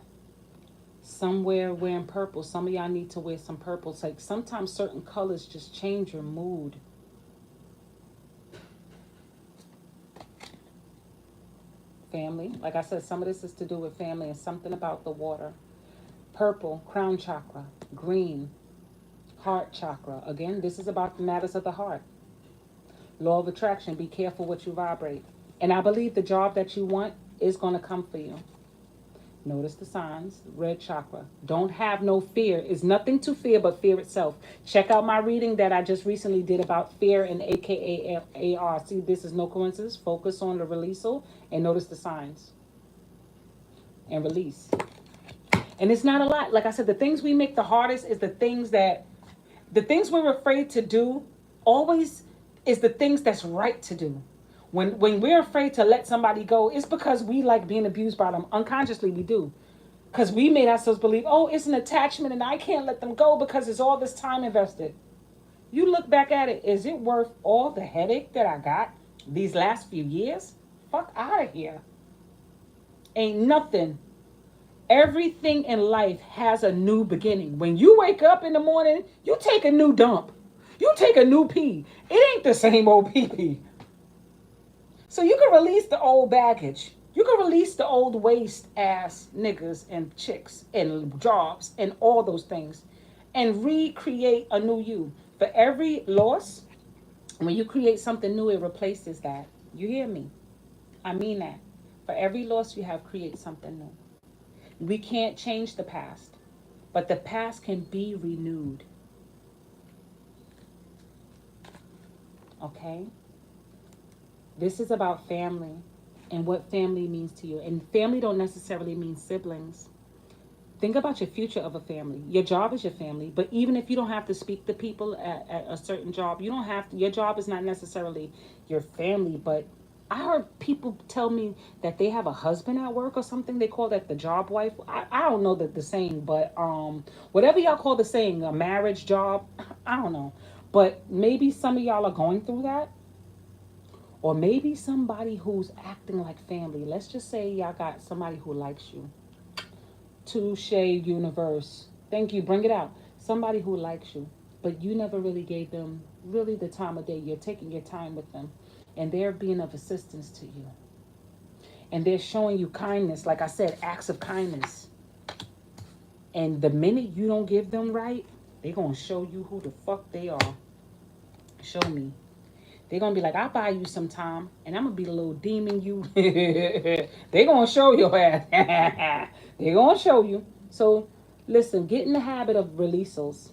S1: Somewhere wearing purple. Some of y'all need to wear some purple. It's like sometimes certain colors just change your mood. Family. Like I said, some of this is to do with family and something about the water. Purple, crown chakra. Green, heart chakra. Again, this is about the matters of the heart. Law of attraction. Be careful what you vibrate. And I believe the job that you want is going to come for you. Notice the signs. Red chakra. Don't have no fear. Is nothing to fear but fear itself. Check out my reading that I just recently did about fear and AKA-AR. See, this is no coincidence. Focus on the releasal and notice the signs. And release. And it's not a lot. Like I said, the things we make the hardest is the things we're afraid to do always is the things that's right to do. When we're afraid to let somebody go, it's because we like being abused by them. Unconsciously, we do. Because we made ourselves believe, oh, it's an attachment and I can't let them go because there's all this time invested. You look back at it, is it worth all the headache that I got these last few years? Fuck out of here. Ain't nothing. Everything in life has a new beginning. When you wake up in the morning, you take a new dump. You take a new pee. It ain't the same old pee-pee. So you can release the old baggage. You can release the old waste ass niggas and chicks and jobs and all those things and recreate a new you. For every loss, when you create something new, it replaces that. You hear me? I mean that. For every loss you have, create something new. We can't change the past, but the past can be renewed. Okay? This is about family and what family means to you. And family don't necessarily mean siblings. Think about your future of a family. Your job is your family, but even if you don't have to speak to people at a certain job, you don't have to, your job is not necessarily your family, but I heard people tell me that they have a husband at work or something. They call that the job wife. I don't know the saying, but whatever y'all call the saying, a marriage job, I don't know. But maybe some of y'all are going through that. Or maybe somebody who's acting like family. Let's just say y'all got somebody who likes you. Touche universe. Thank you. Bring it out. Somebody who likes you. But you never really gave them really the time of day. You're taking your time with them. And they're being of assistance to you. And they're showing you kindness. Like I said, acts of kindness. And the minute you don't give them right, they're going to show you who the fuck they are. Show me. They're going to be like, I'll buy you some time. And I'm going to be the little demon you. They're going to show your ass. They're going to show you. So, listen, get in the habit of releasals.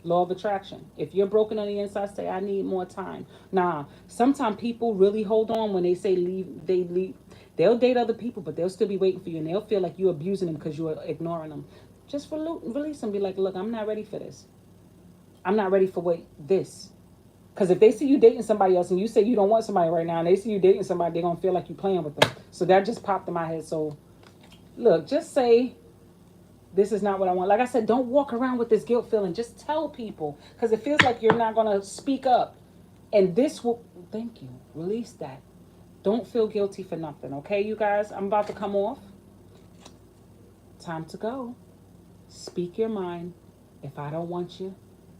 S1: Law of attraction. If you're broken on the inside, say, I need more time. Nah, sometimes people really hold on when they say leave. They leave. They'll date other people, but they'll still be waiting for you. And they'll feel like you're abusing them because you're ignoring them. Just release them. Be like, look, I'm not ready for this. I'm not ready for this. Because if they see you dating somebody else and you say you don't want somebody right now and they see you dating somebody, they're going to feel like you're playing with them. So that just popped in my head. So, look, just say, this is not what I want. Like I said, don't walk around with this guilt feeling. Just tell people. Because it feels like you're not going to speak up. And this will, thank you, release that. Don't feel guilty for nothing. Okay, you guys? I'm about to come off. Time to go. Speak your mind. If I don't want you,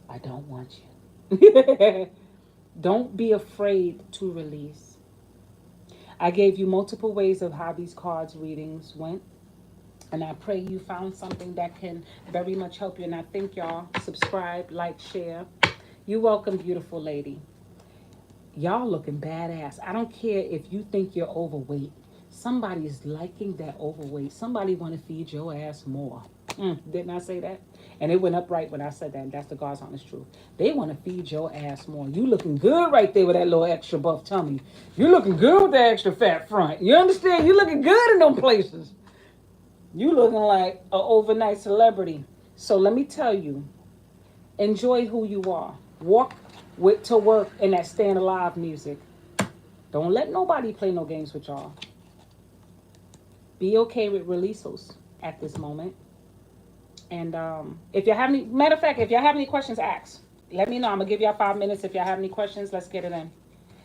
S1: I don't want you. Don't be afraid to release. I gave you multiple ways of how these cards readings went. And I pray you found something that can very much help you. And I thank y'all. Subscribe, like, share. You're welcome, beautiful lady. Y'all looking badass. I don't care if you think you're overweight. Somebody is liking that overweight. Somebody want to feed your ass more. Didn't I say that? And it went up right when I said that. And that's the God's honest truth. They want to feed your ass more. You looking good right there with that little extra buff tummy. You looking good with that extra fat front. You understand? You looking good in them places. You looking like an overnight celebrity. So let me tell you, enjoy who you are. Walk to work in that Staying Alive music. Don't let nobody play no games with y'all. Be okay with releases at this moment. And if you have any, matter of fact, if y'all have any questions, ask. Let me know. I'm going to give y'all 5 minutes. If y'all have any questions, let's get it in.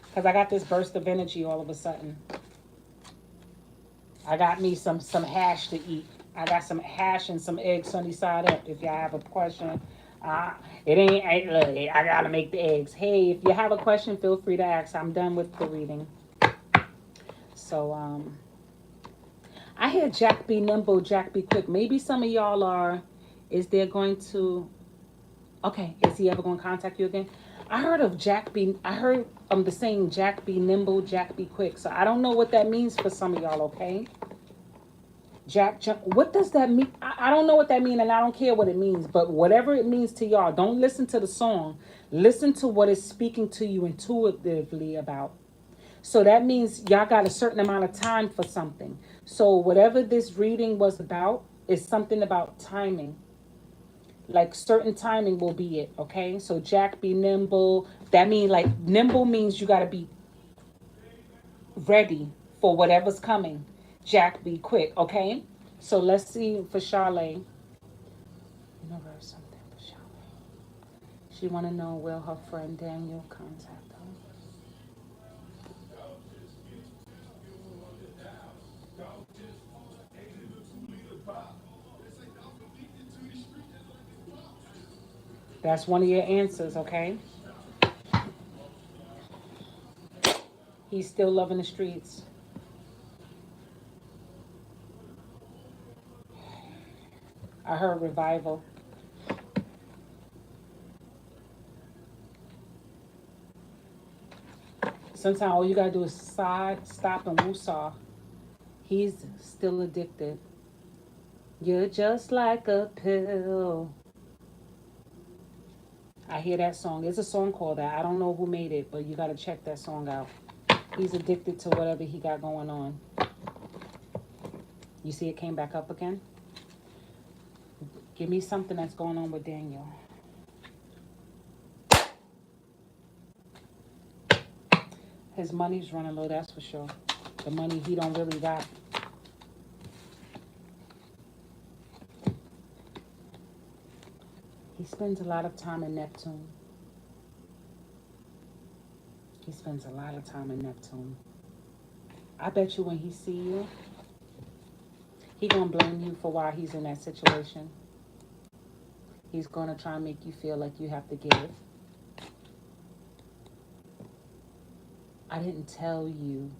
S1: Because I got this burst of energy all of a sudden. I got me some hash to eat. I got some hash and some eggs sunny side up. If y'all have a question, uh, it ain't. Look, I gotta make the eggs. Hey, if you have a question, feel free to ask. I'm done with the reading. So I hear Jack be nimble, Jack be quick. Maybe some of y'all are. Is there going to? Okay, is he ever going to contact you again? I heard of Jack be. I heard the saying Jack be nimble, Jack be quick. So I don't know what that means for some of y'all. Okay. Jack, what does that mean? I don't know what that means, and I don't care what it means. But whatever it means to y'all, don't listen to the song. Listen to what it's speaking to you intuitively about. So that means y'all got a certain amount of time for something. So whatever this reading was about is something about timing. Like certain timing will be it. Okay. So Jack be nimble. That means like nimble means you got to be ready for whatever's coming. Jack be quick. Okay. So let's see for Charlene. Universe, something for Charlene. She want to know, will her friend Daniel contact her? That's one of your answers, okay? He's still loving the streets. I heard revival. Sometimes all you gotta do is stop, and woosah. He's still addicted. You're just like a pill. I hear that song. There's a song called that. I don't know who made it, but you gotta check that song out. He's addicted to whatever he got going on. You see it came back up again? Give me something that's going on with Daniel. His money's running low, that's for sure. The money he don't really got. He spends a lot of time in Neptune. He spends a lot of time in Neptune. I bet you when he see you, he gonna blame you for why he's in that situation. He's gonna try and make you feel like you have to give. I didn't tell you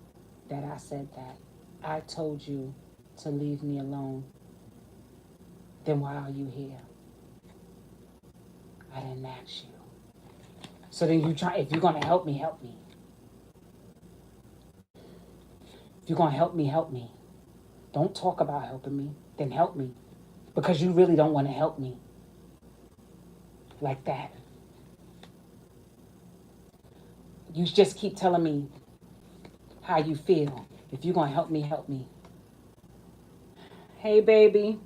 S1: that I said that. I told you to leave me alone. Then why are you here? I didn't ask you. So then you try, if you're gonna help me, help me. If you're gonna help me, help me. Don't talk about helping me, then help me. Because you really don't want to help me. Like that. You just keep telling me how you feel. If you're gonna help me, help me. Hey baby.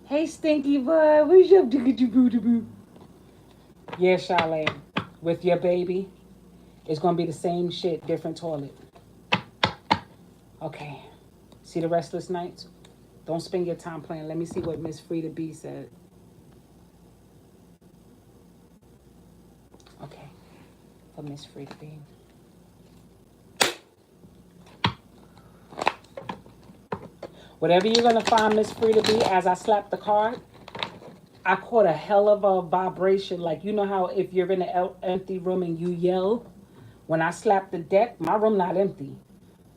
S1: Hey stinky boy. What's up? Yeah, Charlene. With your baby, it's gonna be the same shit, different toilet. Okay. See the restless nights? Don't spend your time playing. Let me see what Miss Frida B said. Okay. For Miss Frida B. Whatever you're gonna find Miss Frida B, as I slap the card, I caught a hell of a vibration. Like, you know how if you're in an empty room and you yell? When I slap the deck, my room not empty.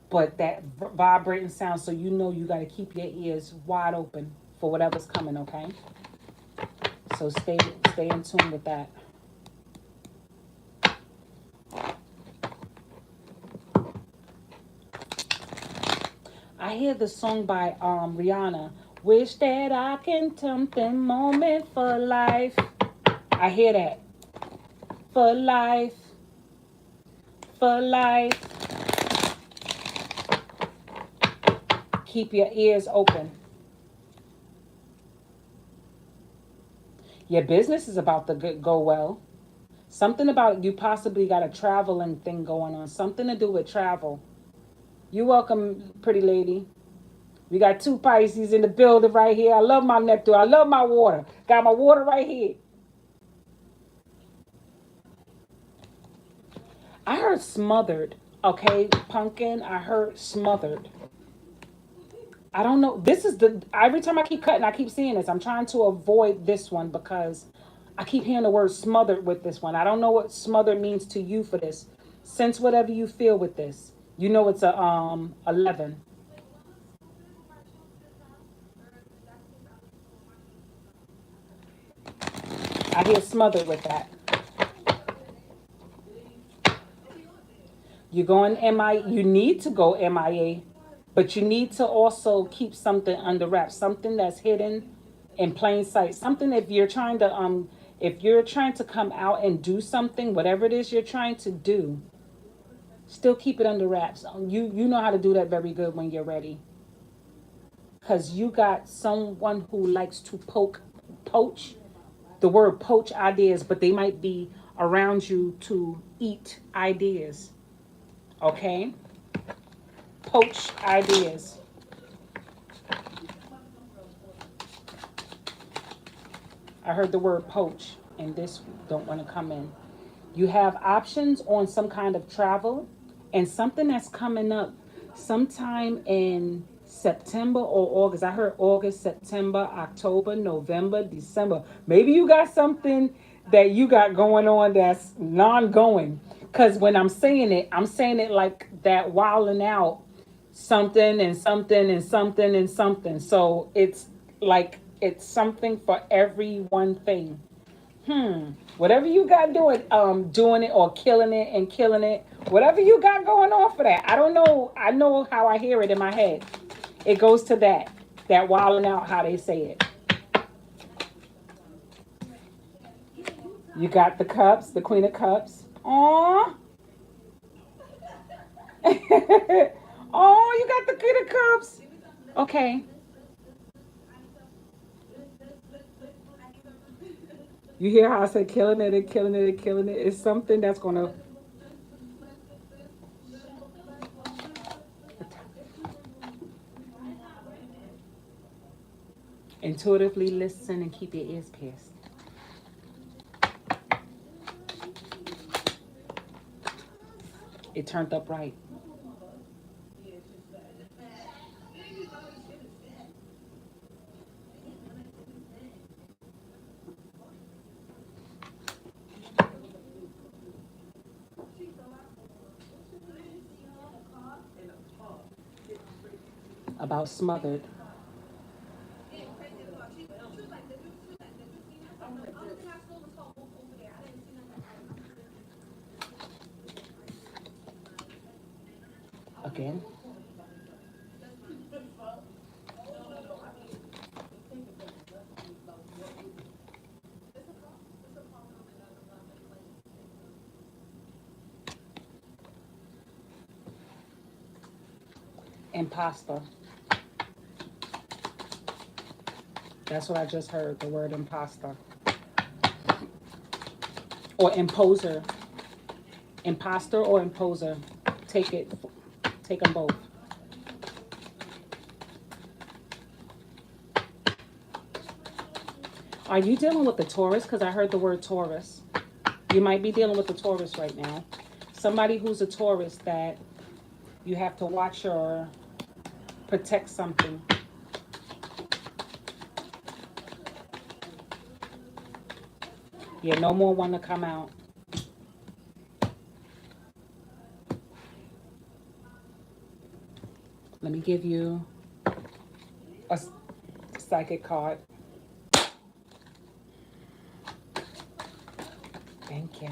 S1: But that vibrating sound, so you know you got to keep your ears wide open for whatever's coming, okay? So stay in tune with that. I hear the song by Rihanna. Wish that I can something moment for life. I hear that. For life. For life. Keep your ears open. Your business is about to go well. Something about you possibly got a traveling thing going on. Something to do with travel. You're welcome, pretty lady. We got 2 Pisces in the building right here. I love my Neptune. I love my water. Got my water right here. I heard smothered. Okay, pumpkin. I heard smothered. I don't know. This is the every time I keep cutting, I keep seeing this. I'm trying to avoid this one because I keep hearing the word smothered with this one. I don't know what smothered means to you for this. Sense whatever you feel with this. You know it's a 11. I hear smothered with that. You're going MI. You need to go MIA, but you need to also keep something under wraps, something that's hidden in plain sight. Something if you're trying to come out and do something, whatever it is you're trying to do, still keep it under wraps. You know how to do that very good when you're ready, because you got someone who likes to poach. The word poach ideas, but they might be around you to eat ideas. Okay, poach ideas. I heard the word poach, and this don't want to come in. You have options on some kind of travel and something that's coming up sometime in September or August. I heard August, September, October, November, December. Maybe you got something that you got going on that's non-going. Because when I'm saying it like that wilding out something and something and something and something. So it's like it's something for every one thing. Whatever you got doing it or killing it, whatever you got going on for that. I don't know. I know how I hear it in my head. It goes to that wilding out, how they say it. You got the cups, the Queen of Cups. Aww. Oh, you got the Queen of Cups. Okay. You hear how I said killing it and killing it and killing it? It's something that's gonna intuitively listen and keep your ears pierced. It turned up right. About smothered. Again. Imposter. That's what I just heard, the word imposter. Or imposer. Imposter or imposer. Take it. Take them both. Are you dealing with the Taurus? Because I heard the word Taurus. You might be dealing with the Taurus right now. Somebody who's a Taurus that you have to watch or protect something. Yeah, no more one to come out. Let me give you a psychic card. Thank you.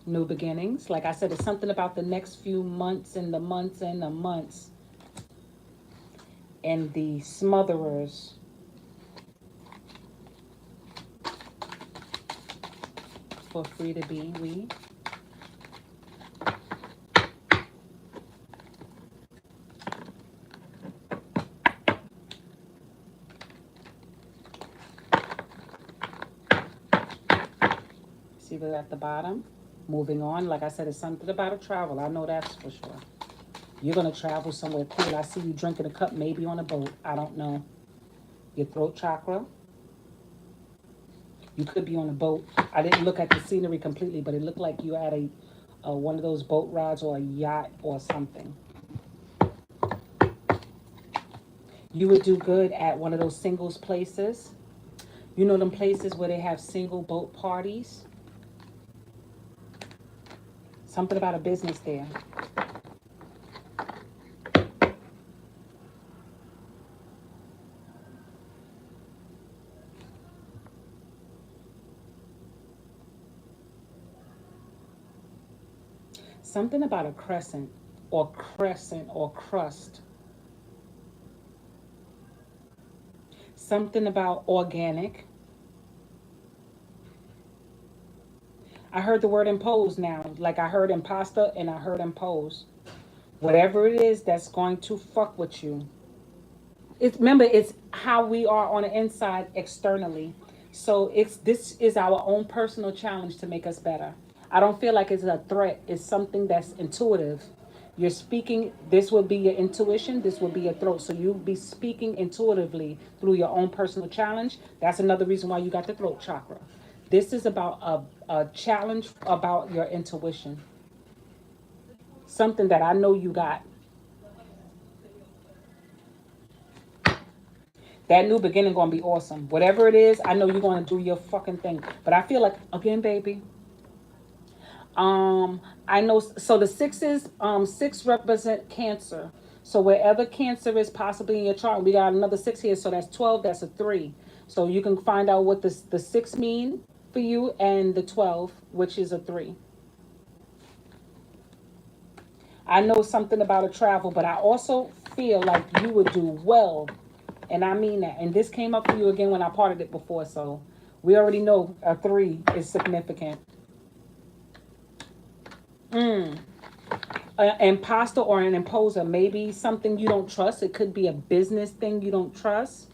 S1: New beginnings. Like I said, it's something about the next few months and the months and the months. And the smotherers. For free to be we. See that at the bottom? Moving on. Like I said, it's something about a travel. I know that's for sure. You're going to travel somewhere cool. I see you drinking a cup, maybe on a boat. I don't know. Your throat chakra. You could be on a boat. I didn't look at the scenery completely, but it looked like you had a one of those boat rides or a yacht or something. You would do good at one of those singles places. You know them places where they have single boat parties? Something about a business there. Something about a crescent or crust. Something about organic. I heard the word impose now. Like I heard imposter and I heard impose. Whatever it is that's going to fuck with you. Remember, it's how we are on the inside externally. So this is our own personal challenge to make us better. I don't feel like it's a threat. It's something that's intuitive. You're speaking, this will be your intuition, this will be your throat. So you'll be speaking intuitively through your own personal challenge. That's another reason why you got the throat chakra. This is about a challenge about your intuition. Something that I know you got. That new beginning gonna be awesome. Whatever it is, I know you're gonna do your fucking thing. But I feel like, again, baby, I know, so the six represent Cancer. So wherever Cancer is possibly in your chart, we got another six here, so that's 12, that's a 3. So you can find out what the 6 mean for you and the 12, which is a 3. I know something about a travel, but I also feel like you would do well. And I mean that. And this came up for you again when I parted it before, so we already know a 3 is significant. An imposter or an imposer, maybe something you don't trust. It could be a business thing you don't trust.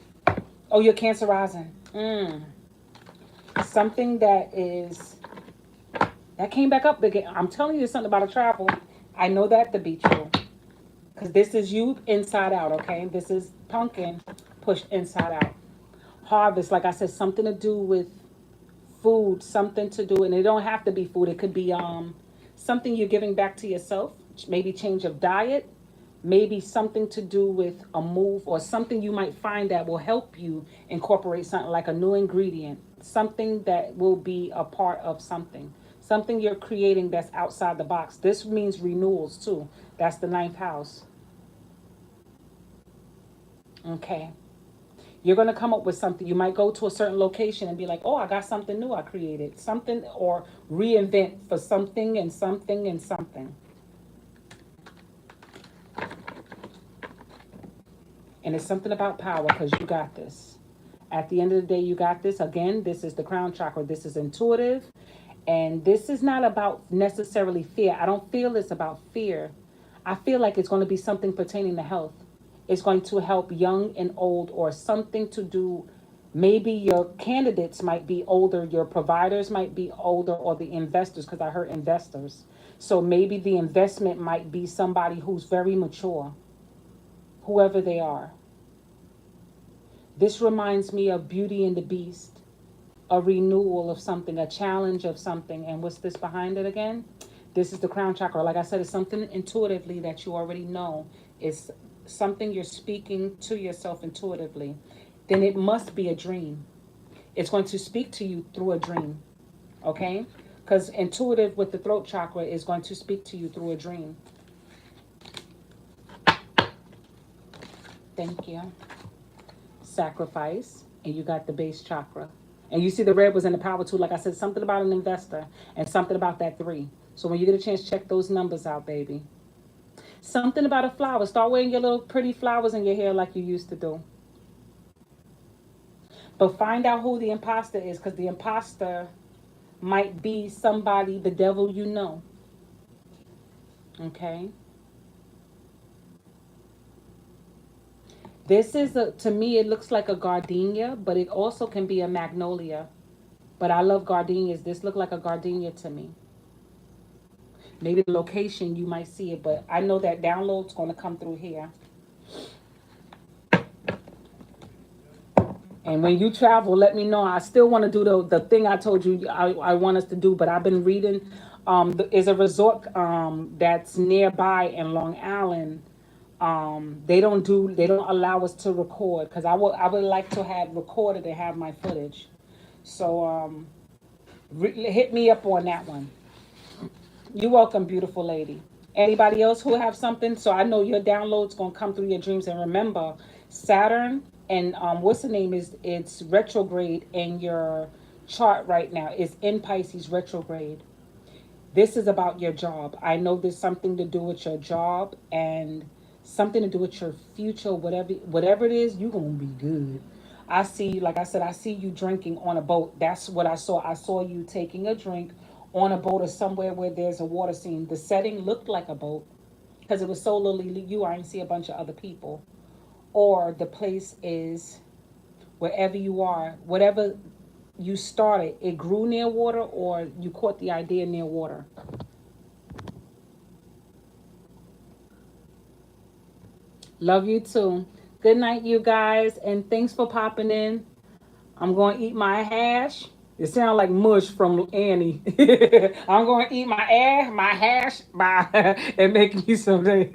S1: Oh, you're Cancer rising. Something that came back up again. I'm telling you something about a travel. I know that to be true. Because this is you inside out, okay? This is pumpkin pushed inside out. Harvest, like I said, something to do with food, something to do, and it don't have to be food. It could be something you're giving back to yourself, maybe change of diet, maybe something to do with a move or something you might find that will help you incorporate something like a new ingredient, something that will be a part of something you're creating that's outside the box. This means renewals too. That's the 9th house. Okay. You're going to come up with something. You might go to a certain location and be like, oh, I got something new I created. Something, or reinvent for something and something and something. And it's something about power because you got this. At the end of the day, you got this. Again, this is the crown chakra. This is intuitive. And this is not about necessarily fear. I don't feel it's about fear. I feel like it's going to be something pertaining to health. It's going to help young and old, or something to do. Maybe your candidates might be older, your providers might be older, or the investors, because I heard investors. So maybe the investment might be somebody who's very mature, whoever they are. This reminds me of Beauty and the Beast, a renewal of something, a challenge of something. And what's this behind it again? This is the crown chakra. Like I said, it's something intuitively that you already know. It's something you're speaking to yourself intuitively. Then it must be a dream. It's going to speak to you through a dream. Okay? Because intuitive with the throat chakra is going to speak to you through a dream. Thank you. Sacrifice. And you got the base chakra. And you see the red was in the power too. Like I said, something about an investor and something about that 3. So when you get a chance, check those numbers out, baby. Something about a flower. Start wearing your little pretty flowers in your hair like you used to do. But find out who the imposter is, because the imposter might be somebody, the devil you know. Okay? This is, to me, it looks like a gardenia, but it also can be a magnolia. But I love gardenias. This looked like a gardenia to me. Maybe the location, you might see it, but I know that download's going to come through here. And when you travel, let me know. I still want to do the thing I told you I want us to do, but I've been reading. Is a resort that's nearby in Long Island. They don't allow us to record because I would like to have recorded and have my footage. So hit me up on that one. You're welcome, beautiful lady. Anybody else who have something? So I know your download's gonna come through your dreams. And remember, Saturn and what's the name is it's retrograde in your chart right now. It's in Pisces retrograde. This is about your job. I know there's something to do with your job and something to do with your future. Whatever it is, you're gonna be good. I see, like I said, I see you drinking on a boat. That's what I saw. I saw you taking a drink on a boat or somewhere where there's a water scene. The setting looked like a boat because it was solely you. I didn't see a bunch of other people. Or the place is wherever you are, whatever you started, it grew near water, or you caught the idea near water. Love you too. Good night, you guys, and thanks for popping in. I'm going to eat my hash. It sounds like mush from Annie. I'm going to eat my hash, and make me something.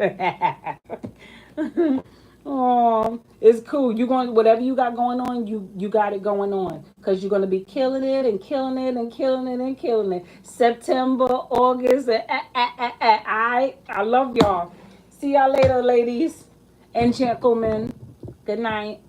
S1: Oh, it's cool. You going whatever you got going on, you got it going on because you're gonna be killing it and killing it and killing it and killing it. September, August, I love y'all. See y'all later, ladies and gentlemen. Good night.